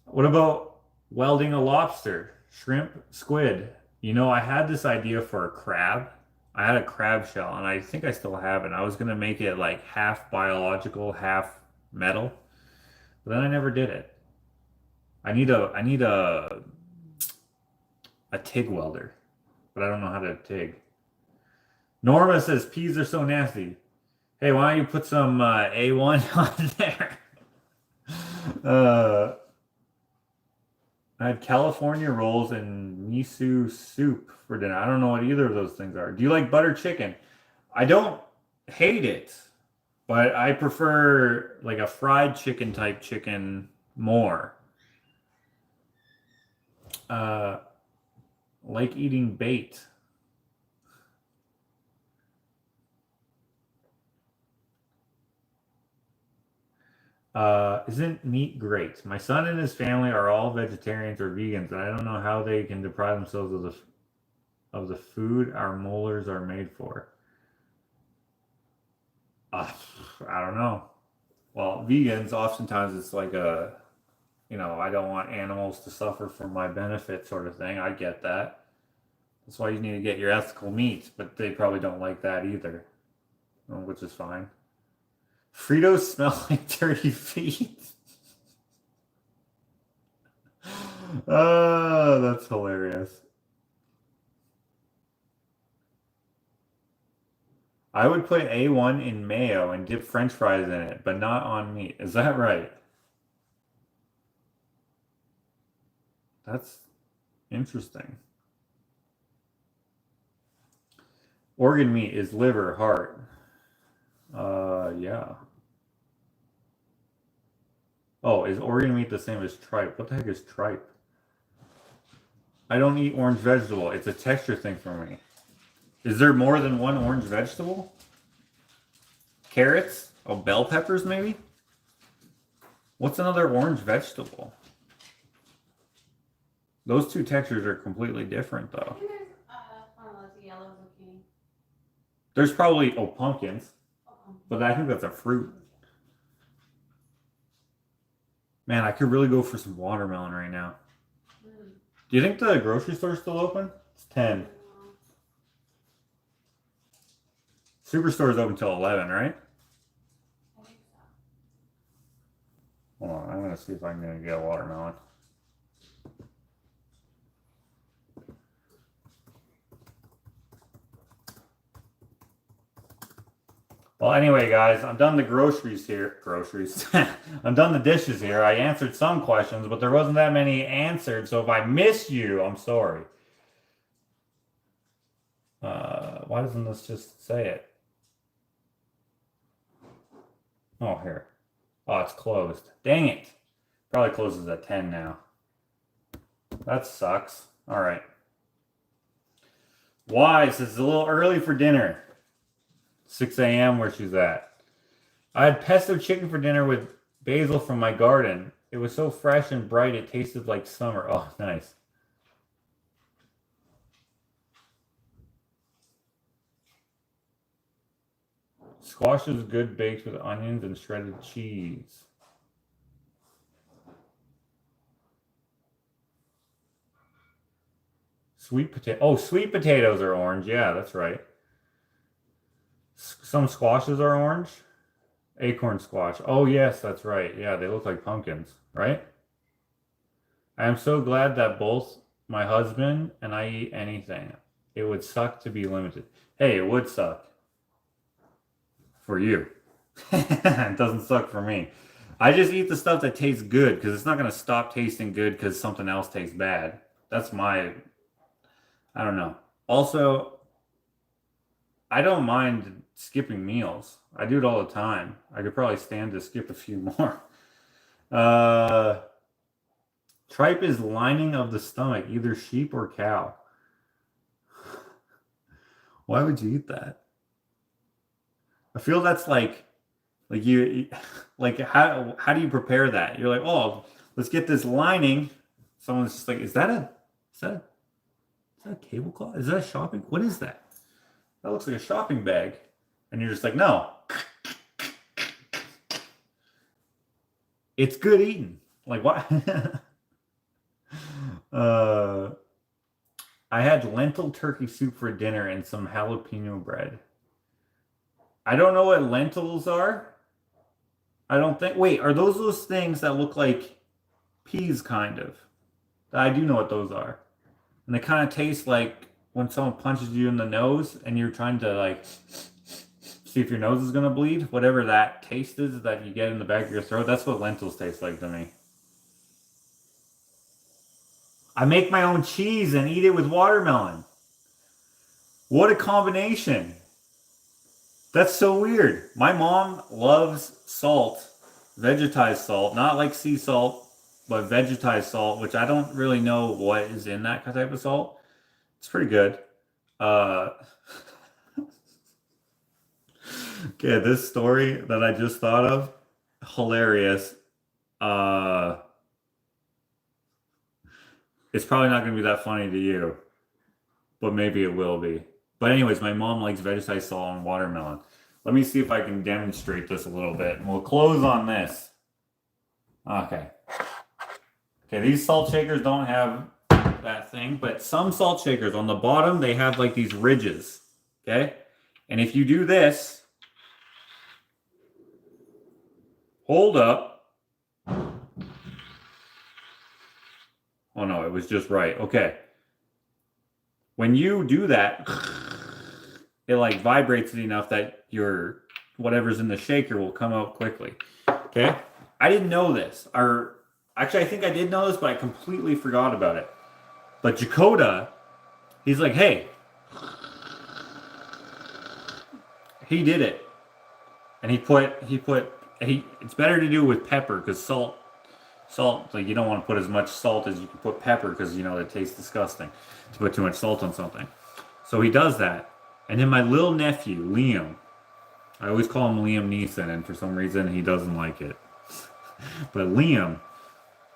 What about welding a lobster, shrimp, squid? You know, I had this idea for a crab. I had a crab shell, and I think I still have it. I was gonna make it like half biological, half metal, but then I never did it. I need a TIG welder, but I don't know how to TIG. Norma says peas are so nasty. Hey, why don't you put some A1 on there? Uh, I had California rolls and miso soup for dinner. I don't know what either of those things are. Do you like butter chicken? I don't hate it, but I prefer like a fried chicken type chicken more. Uh, like eating bait. Isn't meat great? My son and his family are all vegetarians or vegans, and I don't know how they can deprive themselves of the food our molars are made for. Uh, I don't know. Well, vegans oftentimes it's like a, you know, I don't want animals to suffer for my benefit sort of thing. I get that. That's why you need to get your ethical meat, but they probably don't like that either, which is fine. Fritos smell like dirty feet. Oh, that's hilarious. I would put A1 in mayo and dip French fries in it, but not on meat. Is that right? That's interesting. Organ meat is liver, heart. Yeah. Oh, is organ meat the same as tripe? What the heck is tripe? I don't eat orange vegetable. It's a texture thing for me. Is there more than one orange vegetable? Carrots? Oh, bell peppers maybe? What's another orange vegetable? Those two textures are completely different I though. think there's, oh, it's a yellow zucchini. There's probably, oh, pumpkins, Oh, but I think that's a fruit. Man, I could really go for some watermelon right now. Do you think the grocery store's still open? It's 10. Superstore's open till 11, right? I think so. gonna see if I'm gonna get a watermelon. Well, anyway, guys, I'm done the groceries here. Groceries. I'm done the dishes here. I answered some questions, but there wasn't that many answered. So if I missed you, I'm sorry. Why doesn't this just say it? Oh, here. Oh, it's closed. Dang it. Probably closes at 10 now. That sucks. All right. Why? It's a little early for dinner. 6 a.m. where she's at. I had pesto chicken for dinner with basil from my garden. It was so fresh and bright it tasted like summer. Oh, nice. Squash is good baked with onions and shredded cheese. Sweet potato. Oh, sweet potatoes are orange. Yeah, that's right. Some squashes are orange. Acorn squash. Oh, yes, that's right. Yeah, they look like pumpkins, right? I am so glad that both my husband and I eat anything. It would suck to be limited. Hey, it would suck. For you. It doesn't suck for me. I just eat the stuff that tastes good because it's not going to stop tasting good because something else tastes bad. That's my... I don't know. Also, I don't mind skipping meals. I do it all the time. I could probably stand to skip a few more. Tripe is lining of the stomach, either sheep or cow. Why would you eat that? I feel that's like you like how do you prepare that? You're like, oh, let's get this lining. Someone's just like, is that a tablecloth? Is that a shopping? What is that? That looks like a shopping bag. And you're just like, no. It's good eating. Like what? I had lentil turkey soup for dinner and some jalapeno bread. I don't know what lentils are. I don't think. Wait, are those things that look like peas, kind of? I do know what those are. And they kind of taste like when someone punches you in the nose and you're trying to like see if your nose is going to bleed. Whatever that taste is that you get in the back of your throat, that's what lentils taste like to me. I make my own cheese and eat it with watermelon. What a combination. That's so weird. My mom loves salt, vegetized salt, not like sea salt, but vegetized salt, which I don't really know what is in that type of salt. It's pretty good. Okay, this story that I just thought of, hilarious. It's probably not going to be that funny to you, but maybe it will be. But anyways, my mom likes vegetized salt and watermelon. Let me see if I can demonstrate this a little bit. And we'll close on this. Okay. Okay, these salt shakers don't have that thing, but some salt shakers on the bottom, they have like these ridges. Okay? And if you do this, hold up. Oh no, it was just right. Okay. When you do that, it like vibrates it enough that your whatever's in the shaker will come out quickly. Okay? I didn't know this. Or actually, I think I did know this, but I completely forgot about it. But Jakoda, he's like, hey, he did it. And it's better to do it with pepper because salt, like you don't want to put as much salt as you can put pepper because, you know, it tastes disgusting to put too much salt on something. So he does that. And then my little nephew, Liam, I always call him Liam Neeson, and for some reason he doesn't like it. But Liam,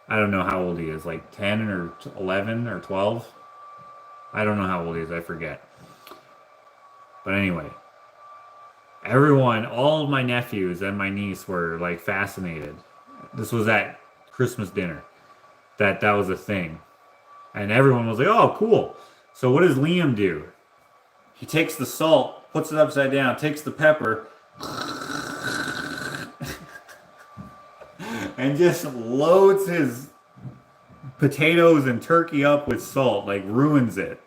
I don't know how old he is, like 10 or 11 or 12. I don't know how old he is, I forget. But anyway, all of my nephews and my niece were like fascinated. This was at Christmas dinner that was a thing. And everyone was like, oh, cool. So what does Liam do? He takes the salt, puts it upside down, takes the pepper, and just loads his potatoes and turkey up with salt, like ruins it.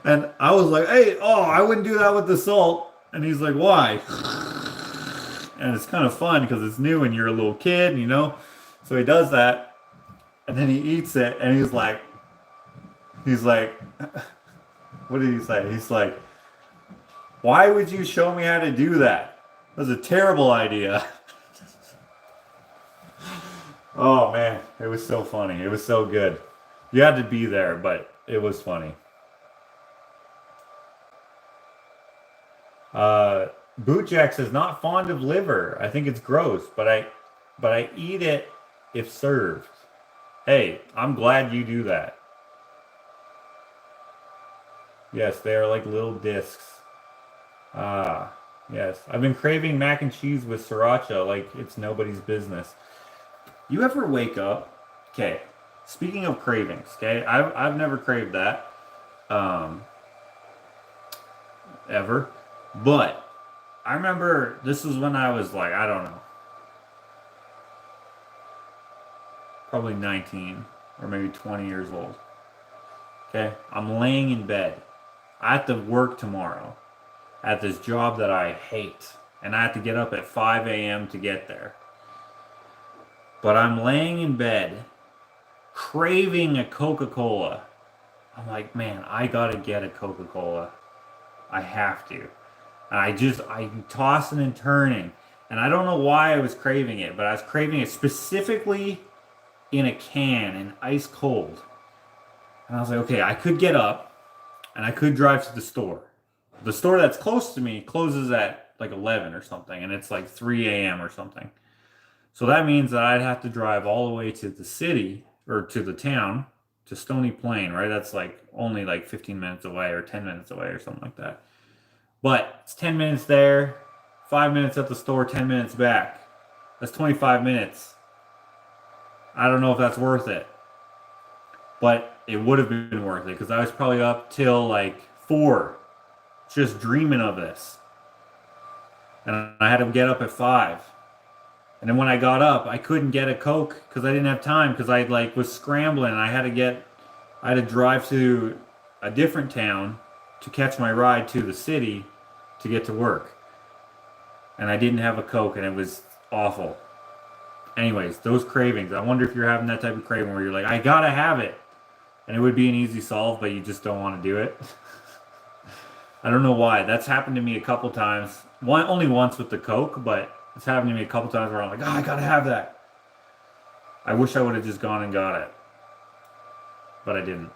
And I was like, hey, oh, I wouldn't do that with the salt. And he's like, why? And it's kind of fun because it's new and you're a little kid, you know? So he does that. And then he eats it and he's like, what did he say? He's like, why would you show me how to do that? That was a terrible idea. Oh man, it was so funny. It was so good. You had to be there, but it was funny. Bootjack says not fond of liver. I think it's gross, but I eat it if served. Hey, I'm glad you do that. Yes, they are like little discs. Ah, yes. I've been craving mac and cheese with sriracha like it's nobody's business. You ever wake up? Okay. Speaking of cravings, okay, I've never craved that, um, ever. But I remember this was when I was like, I don't know, probably 19 or maybe 20 years old. Okay, I'm laying in bed. I have to work tomorrow at this job that I hate, and I have to get up at 5 a.m. to get there. But I'm laying in bed, craving a Coca-Cola. I'm like, man, I gotta get a Coca-Cola. I have to. And I'm tossing and turning. And I don't know why I was craving it, but I was craving it specifically in a can and ice cold. And I was like, okay, I could get up and I could drive to the store. The store that's close to me closes at like 11 or something, and it's like 3 a.m. or something. So that means that I'd have to drive all the way to the city or to the town to Stony Plain, right? That's like only like 15 minutes away or 10 minutes away or something like that. But it's 10 minutes there, 5 minutes at the store, 10 minutes back. That's 25 minutes. I don't know if that's worth it. But it would have been worth it because I was probably up till like 4 just dreaming of this. And I had to get up at 5. And then when I got up, I couldn't get a Coke because I didn't have time because I like was scrambling. I had to drive to a different town to catch my ride to the city to get to work. And I didn't have a Coke and it was awful. Anyways, those cravings. I wonder if you're having that type of craving where you're like, I gotta have it. And it would be an easy solve, but you just don't want to do it. I don't know why. That's happened to me a couple times. Only once with the Coke, but it's happened to me a couple times where I'm like, oh, I gotta have that. I wish I would have just gone and got it. But I didn't.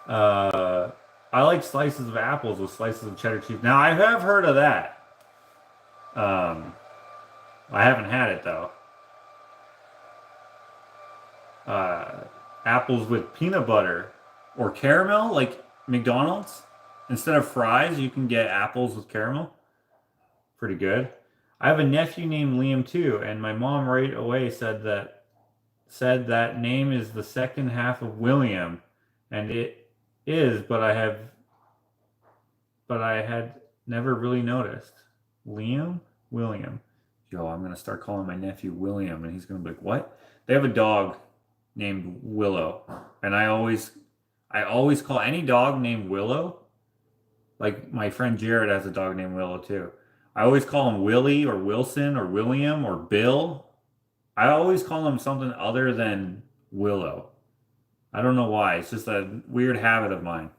I like slices of apples with slices of cheddar cheese. Now, I have heard of that. I haven't had it, though. Apples with peanut butter or caramel, like McDonald's. Instead of fries, you can get apples with caramel. Pretty good. I have a nephew named Liam too, and my mom right away said that name is the second half of William, and it is, but I had never really noticed. Liam, William. Yo, I'm gonna start calling my nephew William, and he's gonna be like, "What?" They have a dog named Willow, and I always call any dog named Willow. Like my friend Jared has a dog named Willow too. I always call him Willie or Wilson or William or Bill. I always call him something other than Willow. I don't know why. It's just a weird habit of mine.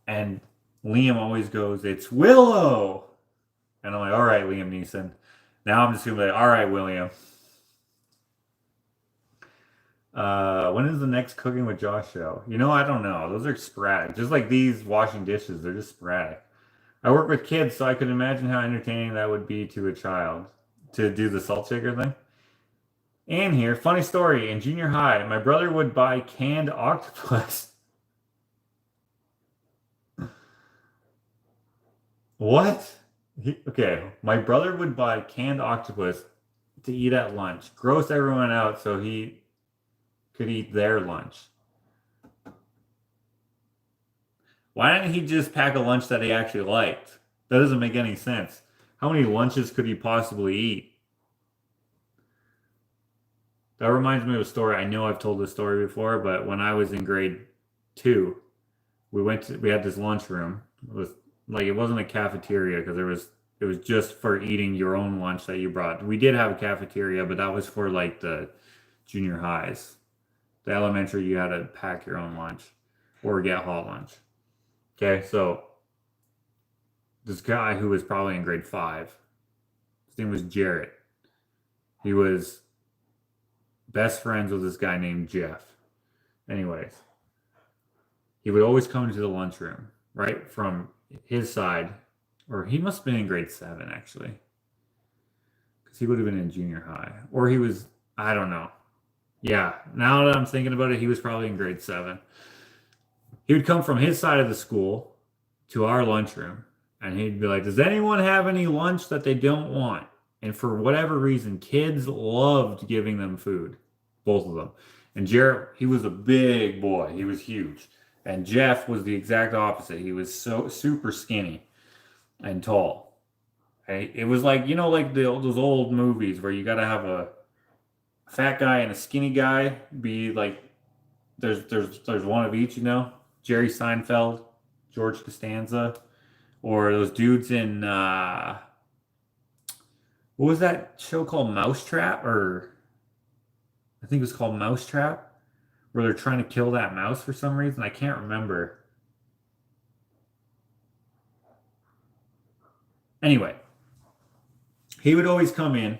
And Liam always goes, "It's Willow." And I'm like, all right, Liam Neeson. Now I'm just going to be like, all right, William. When is the next Cooking with Josh show? I don't know. Those are sporadic. Just like these washing dishes, they're just sporadic. I work with kids, so I could imagine how entertaining that would be to a child to do the salt shaker thing. And here, funny story. In junior high, my brother would buy canned octopus. What? Okay, my brother would buy canned octopus to eat at lunch. Gross everyone out so he could eat their lunch. Why didn't he just pack a lunch that he actually liked? That doesn't make any sense. How many lunches could he possibly eat? That reminds me of a story. I know I've told this story before, but when I was in grade 2, we had this lunchroom. It was like it wasn't a cafeteria because it was just for eating your own lunch that you brought. We did have a cafeteria, but that was for like the junior highs. The elementary, you had to pack your own lunch or get hot lunch. Okay, so this guy who was probably in grade 5, his name was Jarrett. He was best friends with this guy named Jeff. Anyways, he would always come into the lunchroom, right? From his side, or he must have been in grade 7 actually. Because he would have been in junior high. Or he was, I don't know. Yeah, now that I'm thinking about it, he was probably in grade 7. He would come from his side of the school to our lunchroom, and he'd be like, does anyone have any lunch that they don't want? And for whatever reason, kids loved giving them food, both of them. And Jarrett, he was a big boy. He was huge. And Jeff was the exact opposite. He was so super skinny and tall. Okay? It was like, like those old movies where you got to have a fat guy and a skinny guy be like, there's one of each, Jerry Seinfeld, George Costanza, or those dudes in what was that show called? Mousetrap, or I think it was called Mousetrap, where they're trying to kill that mouse for some reason. I can't remember. Anyway, he would always come in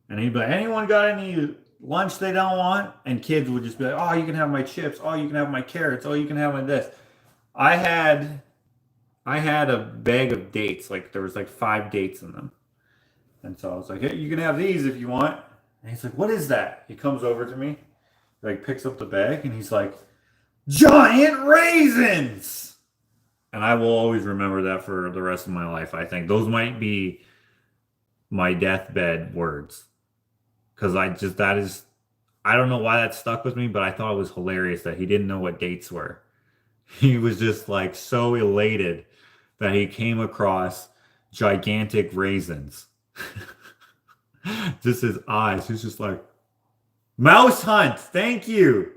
and he'd be like, anyone got any lunch they don't want? And kids would just be like, oh, you can have my chips. Oh, you can have my carrots. Oh, you can have my this. I had a bag of dates. Like there was like 5 dates in them. And so I was like, hey, you can have these if you want. And he's like, what is that? He comes over to me, like picks up the bag, and he's like, giant raisins. And I will always remember that for the rest of my life, I think. Those might be my deathbed words. Because I don't know why that stuck with me, but I thought it was hilarious that he didn't know what dates were. He was just like so elated that he came across gigantic raisins. Just his eyes. He's just like, mouse hunt. Thank you,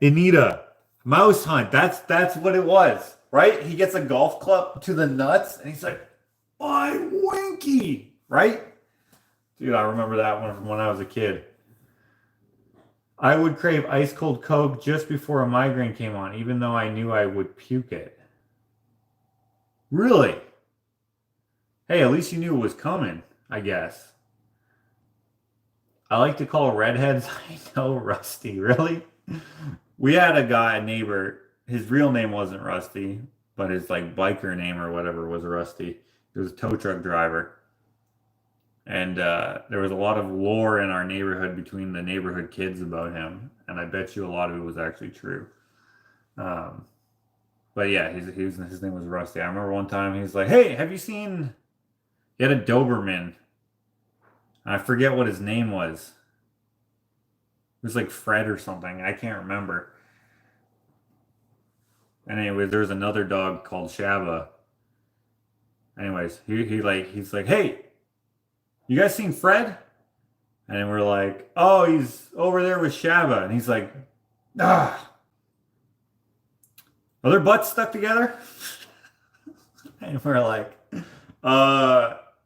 Anita. Mouse hunt. That's what it was, right? He gets a golf club to the nuts, and he's like, "My Winky," right? Dude, I remember that one from when I was a kid. I would crave ice cold Coke just before a migraine came on, even though I knew I would puke it. Really? Hey, at least you knew it was coming, I guess. I like to call redheads, I know, Rusty. Really? We had a neighbor, his real name wasn't Rusty, but his like biker name or whatever was Rusty. He was a tow truck driver. And there was a lot of lore in our neighborhood between the neighborhood kids about him. And I bet you a lot of it was actually true. But yeah, his name was Rusty. I remember one time he was like, hey, have you seen... He had a Doberman. I forget what his name was. It was like Fred or something. I can't remember. And anyway, there's another dog called Shaba. Anyways, he's like, hey, you guys seen Fred? And then we're like, oh, he's over there with Shaba. And he's like, ah. Are their butts stuck together? And we're like,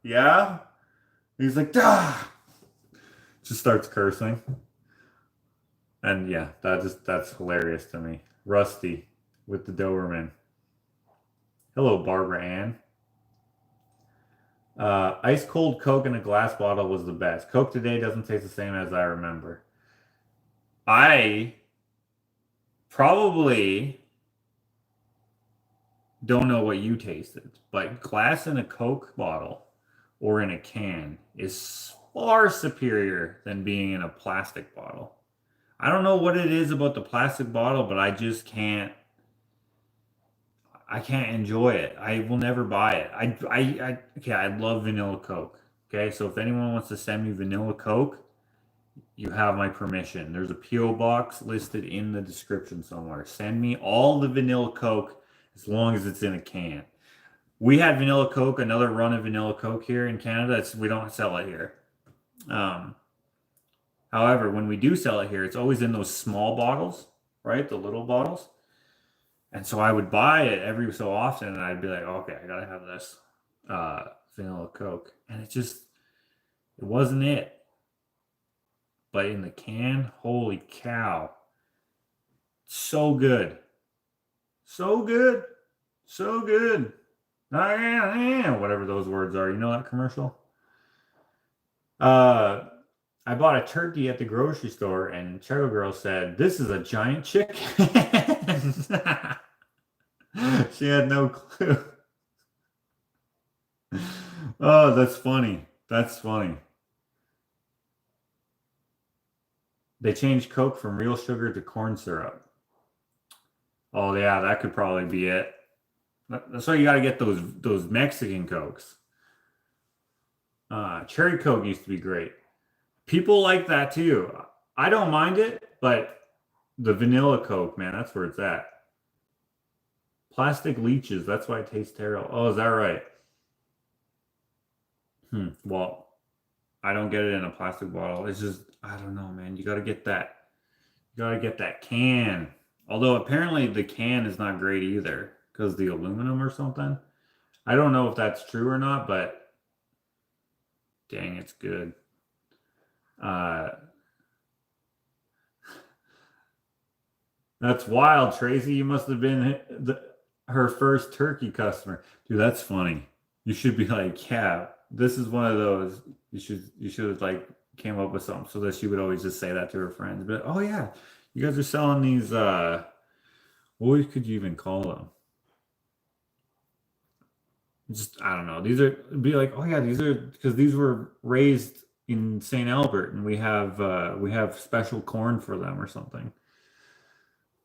yeah. He's like, ah. Just starts cursing. And yeah, that's hilarious to me. Rusty with the Doberman. Hello, Barbara Ann. Ice cold Coke in a glass bottle was the best. Coke today doesn't taste the same as I remember. I probably don't know what you tasted, but glass in a Coke bottle or in a can is far superior than being in a plastic bottle. I don't know what it is about the plastic bottle, but I just can't. I can't enjoy it. I will never buy it. I love vanilla Coke. Okay, so if anyone wants to send me vanilla Coke, you have my permission. There's a P.O. box listed in the description somewhere. Send me all the vanilla Coke as long as it's in a can. We had vanilla Coke, another run of vanilla Coke here in Canada. We don't sell it here. Um, However, when we do sell it here, it's always in those small bottles, right? The little bottles. And so I would buy it every so often, and I'd be like, okay, I gotta have this vanilla Coke, and it wasn't it. But in the can, holy cow, so good, so good, so good. Whatever those words are, you know that commercial. Uh, I bought a turkey at the grocery store, and Cheryl Girl said, "This is a giant chicken." She had no clue. Oh, that's funny. That's funny. They changed Coke from real sugar to corn syrup. Oh yeah, that could probably be it. That's why you got to get those Mexican Cokes. Cherry Coke used to be great. People like that too. I don't mind it, but the vanilla Coke, man, that's where it's at. Plastic leeches, that's why it tastes terrible. Oh, is that right? Well, I don't get it in a plastic bottle. It's just, I don't know, man. You gotta get that. You gotta get that can. Although apparently the can is not great either because the aluminum or something. I don't know if that's true or not, but dang, it's good. Uh, that's wild, Tracy. You must have been her first turkey customer. Dude, that's funny. You should be like, yeah, this is one of those. You should have like came up with something so that she would always just say that to her friends. But oh yeah, you guys are selling these what could you even call them? Just I don't know. These are be like, oh yeah, these are because these were raised in St. Albert and we have special corn for them or something.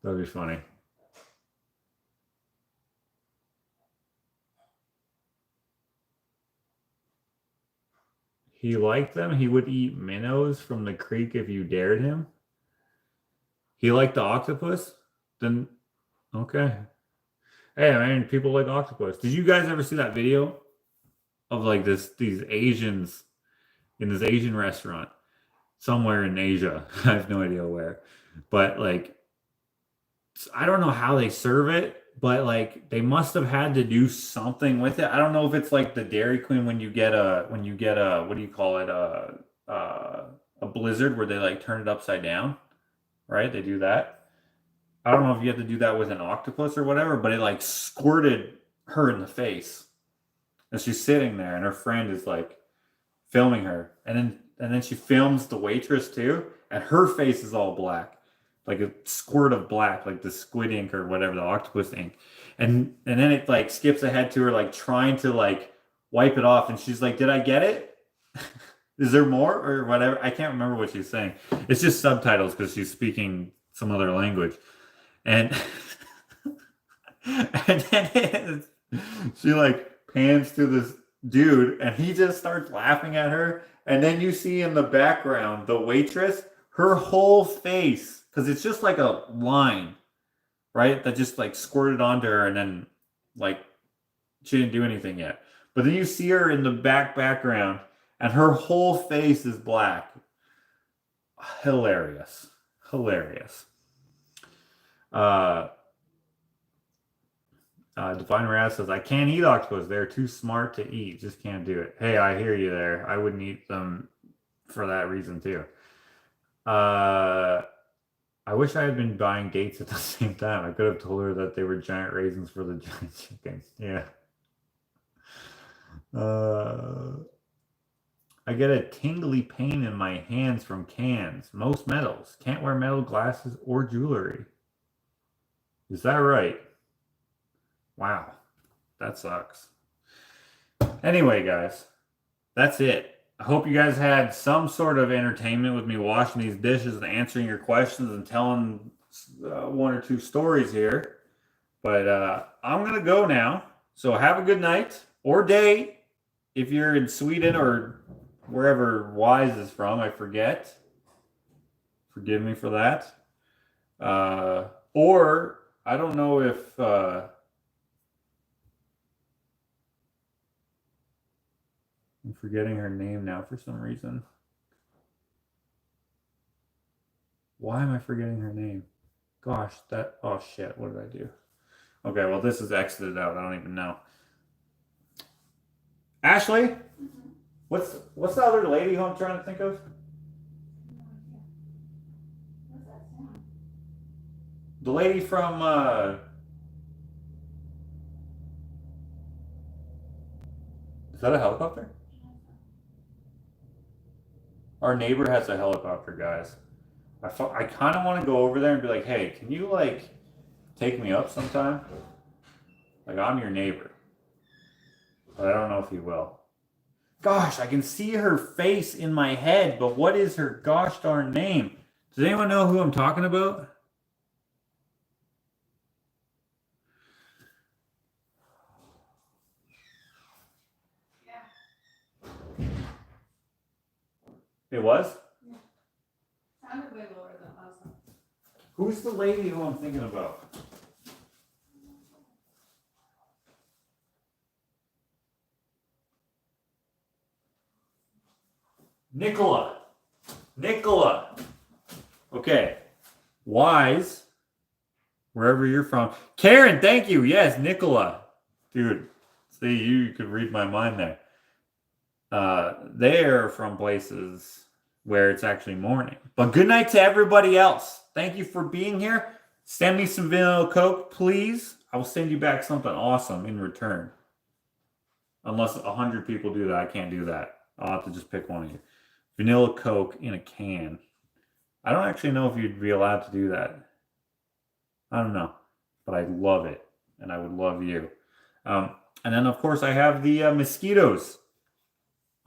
That'd be funny. He liked them. He would eat minnows from the creek if you dared him. He liked the octopus? Then okay. Hey man, people like octopus. Did you guys ever see that video of like these Asians in this Asian restaurant somewhere in Asia? I have no idea where. But like I don't know how they serve it, but like they must have had to do something with it. I don't know if it's like the Dairy Queen when you get a what do you call it a blizzard where they like turn it upside down, right? They do that. I don't know if you have to do that with an octopus or whatever, but it like squirted her in the face. And she's sitting there and her friend is like filming her. And then she films the waitress too, and her face is all black. Like a squirt of black, like the squid ink or whatever, the octopus ink. And then it like skips ahead to her like trying to like wipe it off and she's like, "Did I get it? Is there more?" or whatever. I can't remember what she's saying. It's just subtitles because she's speaking some other language. And and then she like pans to this dude and he just starts laughing at her. And then you see in the background the waitress, her whole face, because it's just like a line, right? That just like squirted onto her and then like she didn't do anything yet. But then you see her in the background and her whole face is black. Hilarious. Hilarious. Uh Divine Wrath says, I can't eat octopus. They're too smart to eat. Just can't do it. Hey, I hear you there. I wouldn't eat them for that reason too. I wish I had been buying dates at the same time. I could have told her that they were giant raisins for the giant chicken. Yeah. I get a tingly pain in my hands from cans. Most metals. Can't wear metal glasses or jewelry. Is that right? Wow. That sucks. Anyway, guys, that's it. I hope you guys had some sort of entertainment with me washing these dishes and answering your questions and telling one or two stories here. But I'm going to go now. So have a good night or day if you're in Sweden or wherever Wise is from. I forget. Forgive me for that. Or I don't know if I'm forgetting her name now for some reason. Why am I forgetting her name? Gosh, oh shit, what did I do? Okay, well this is exited out. I don't even know. Ashley? Mm-hmm. What's the other lady who I'm trying to think of? No idea. What's that sound? The lady from is that a helicopter? Our neighbor has a helicopter, guys. I kind of want to go over there and be like, hey, can you like take me up sometime? Like I'm your neighbor. But I don't know if he will. Gosh, I can see her face in my head, but what is her gosh darn name? Does anyone know who I'm talking about? Yeah. It was? Yeah. Sounded way lower than last time. Who's the lady who I'm thinking about? Nicola. Nicola. Okay. Wise. Wherever you're from. Karen, thank you. Yes, Nicola. Dude, see, you could read my mind there. They're from places where it's actually morning. But good night to everybody else. Thank you for being here. Send me some vanilla Coke, please. I will send you back something awesome in return. Unless 100 people do that, I can't do that. I'll have to just pick one of you. Vanilla Coke in a can. I don't actually know if you'd be allowed to do that. I don't know. But I love it. And I would love you. And then, of course, I have the mosquitoes.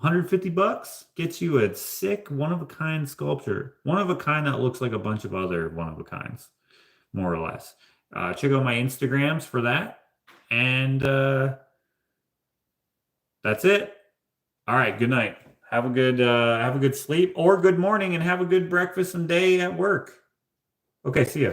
150 bucks gets you a sick one-of-a-kind sculpture. One of a kind that looks like a bunch of other one-of-a-kinds, more or less. Check out my Instagrams for that. And that's it. All right, good night. Have a good sleep or good morning and have a good breakfast and day at work. Okay, see ya.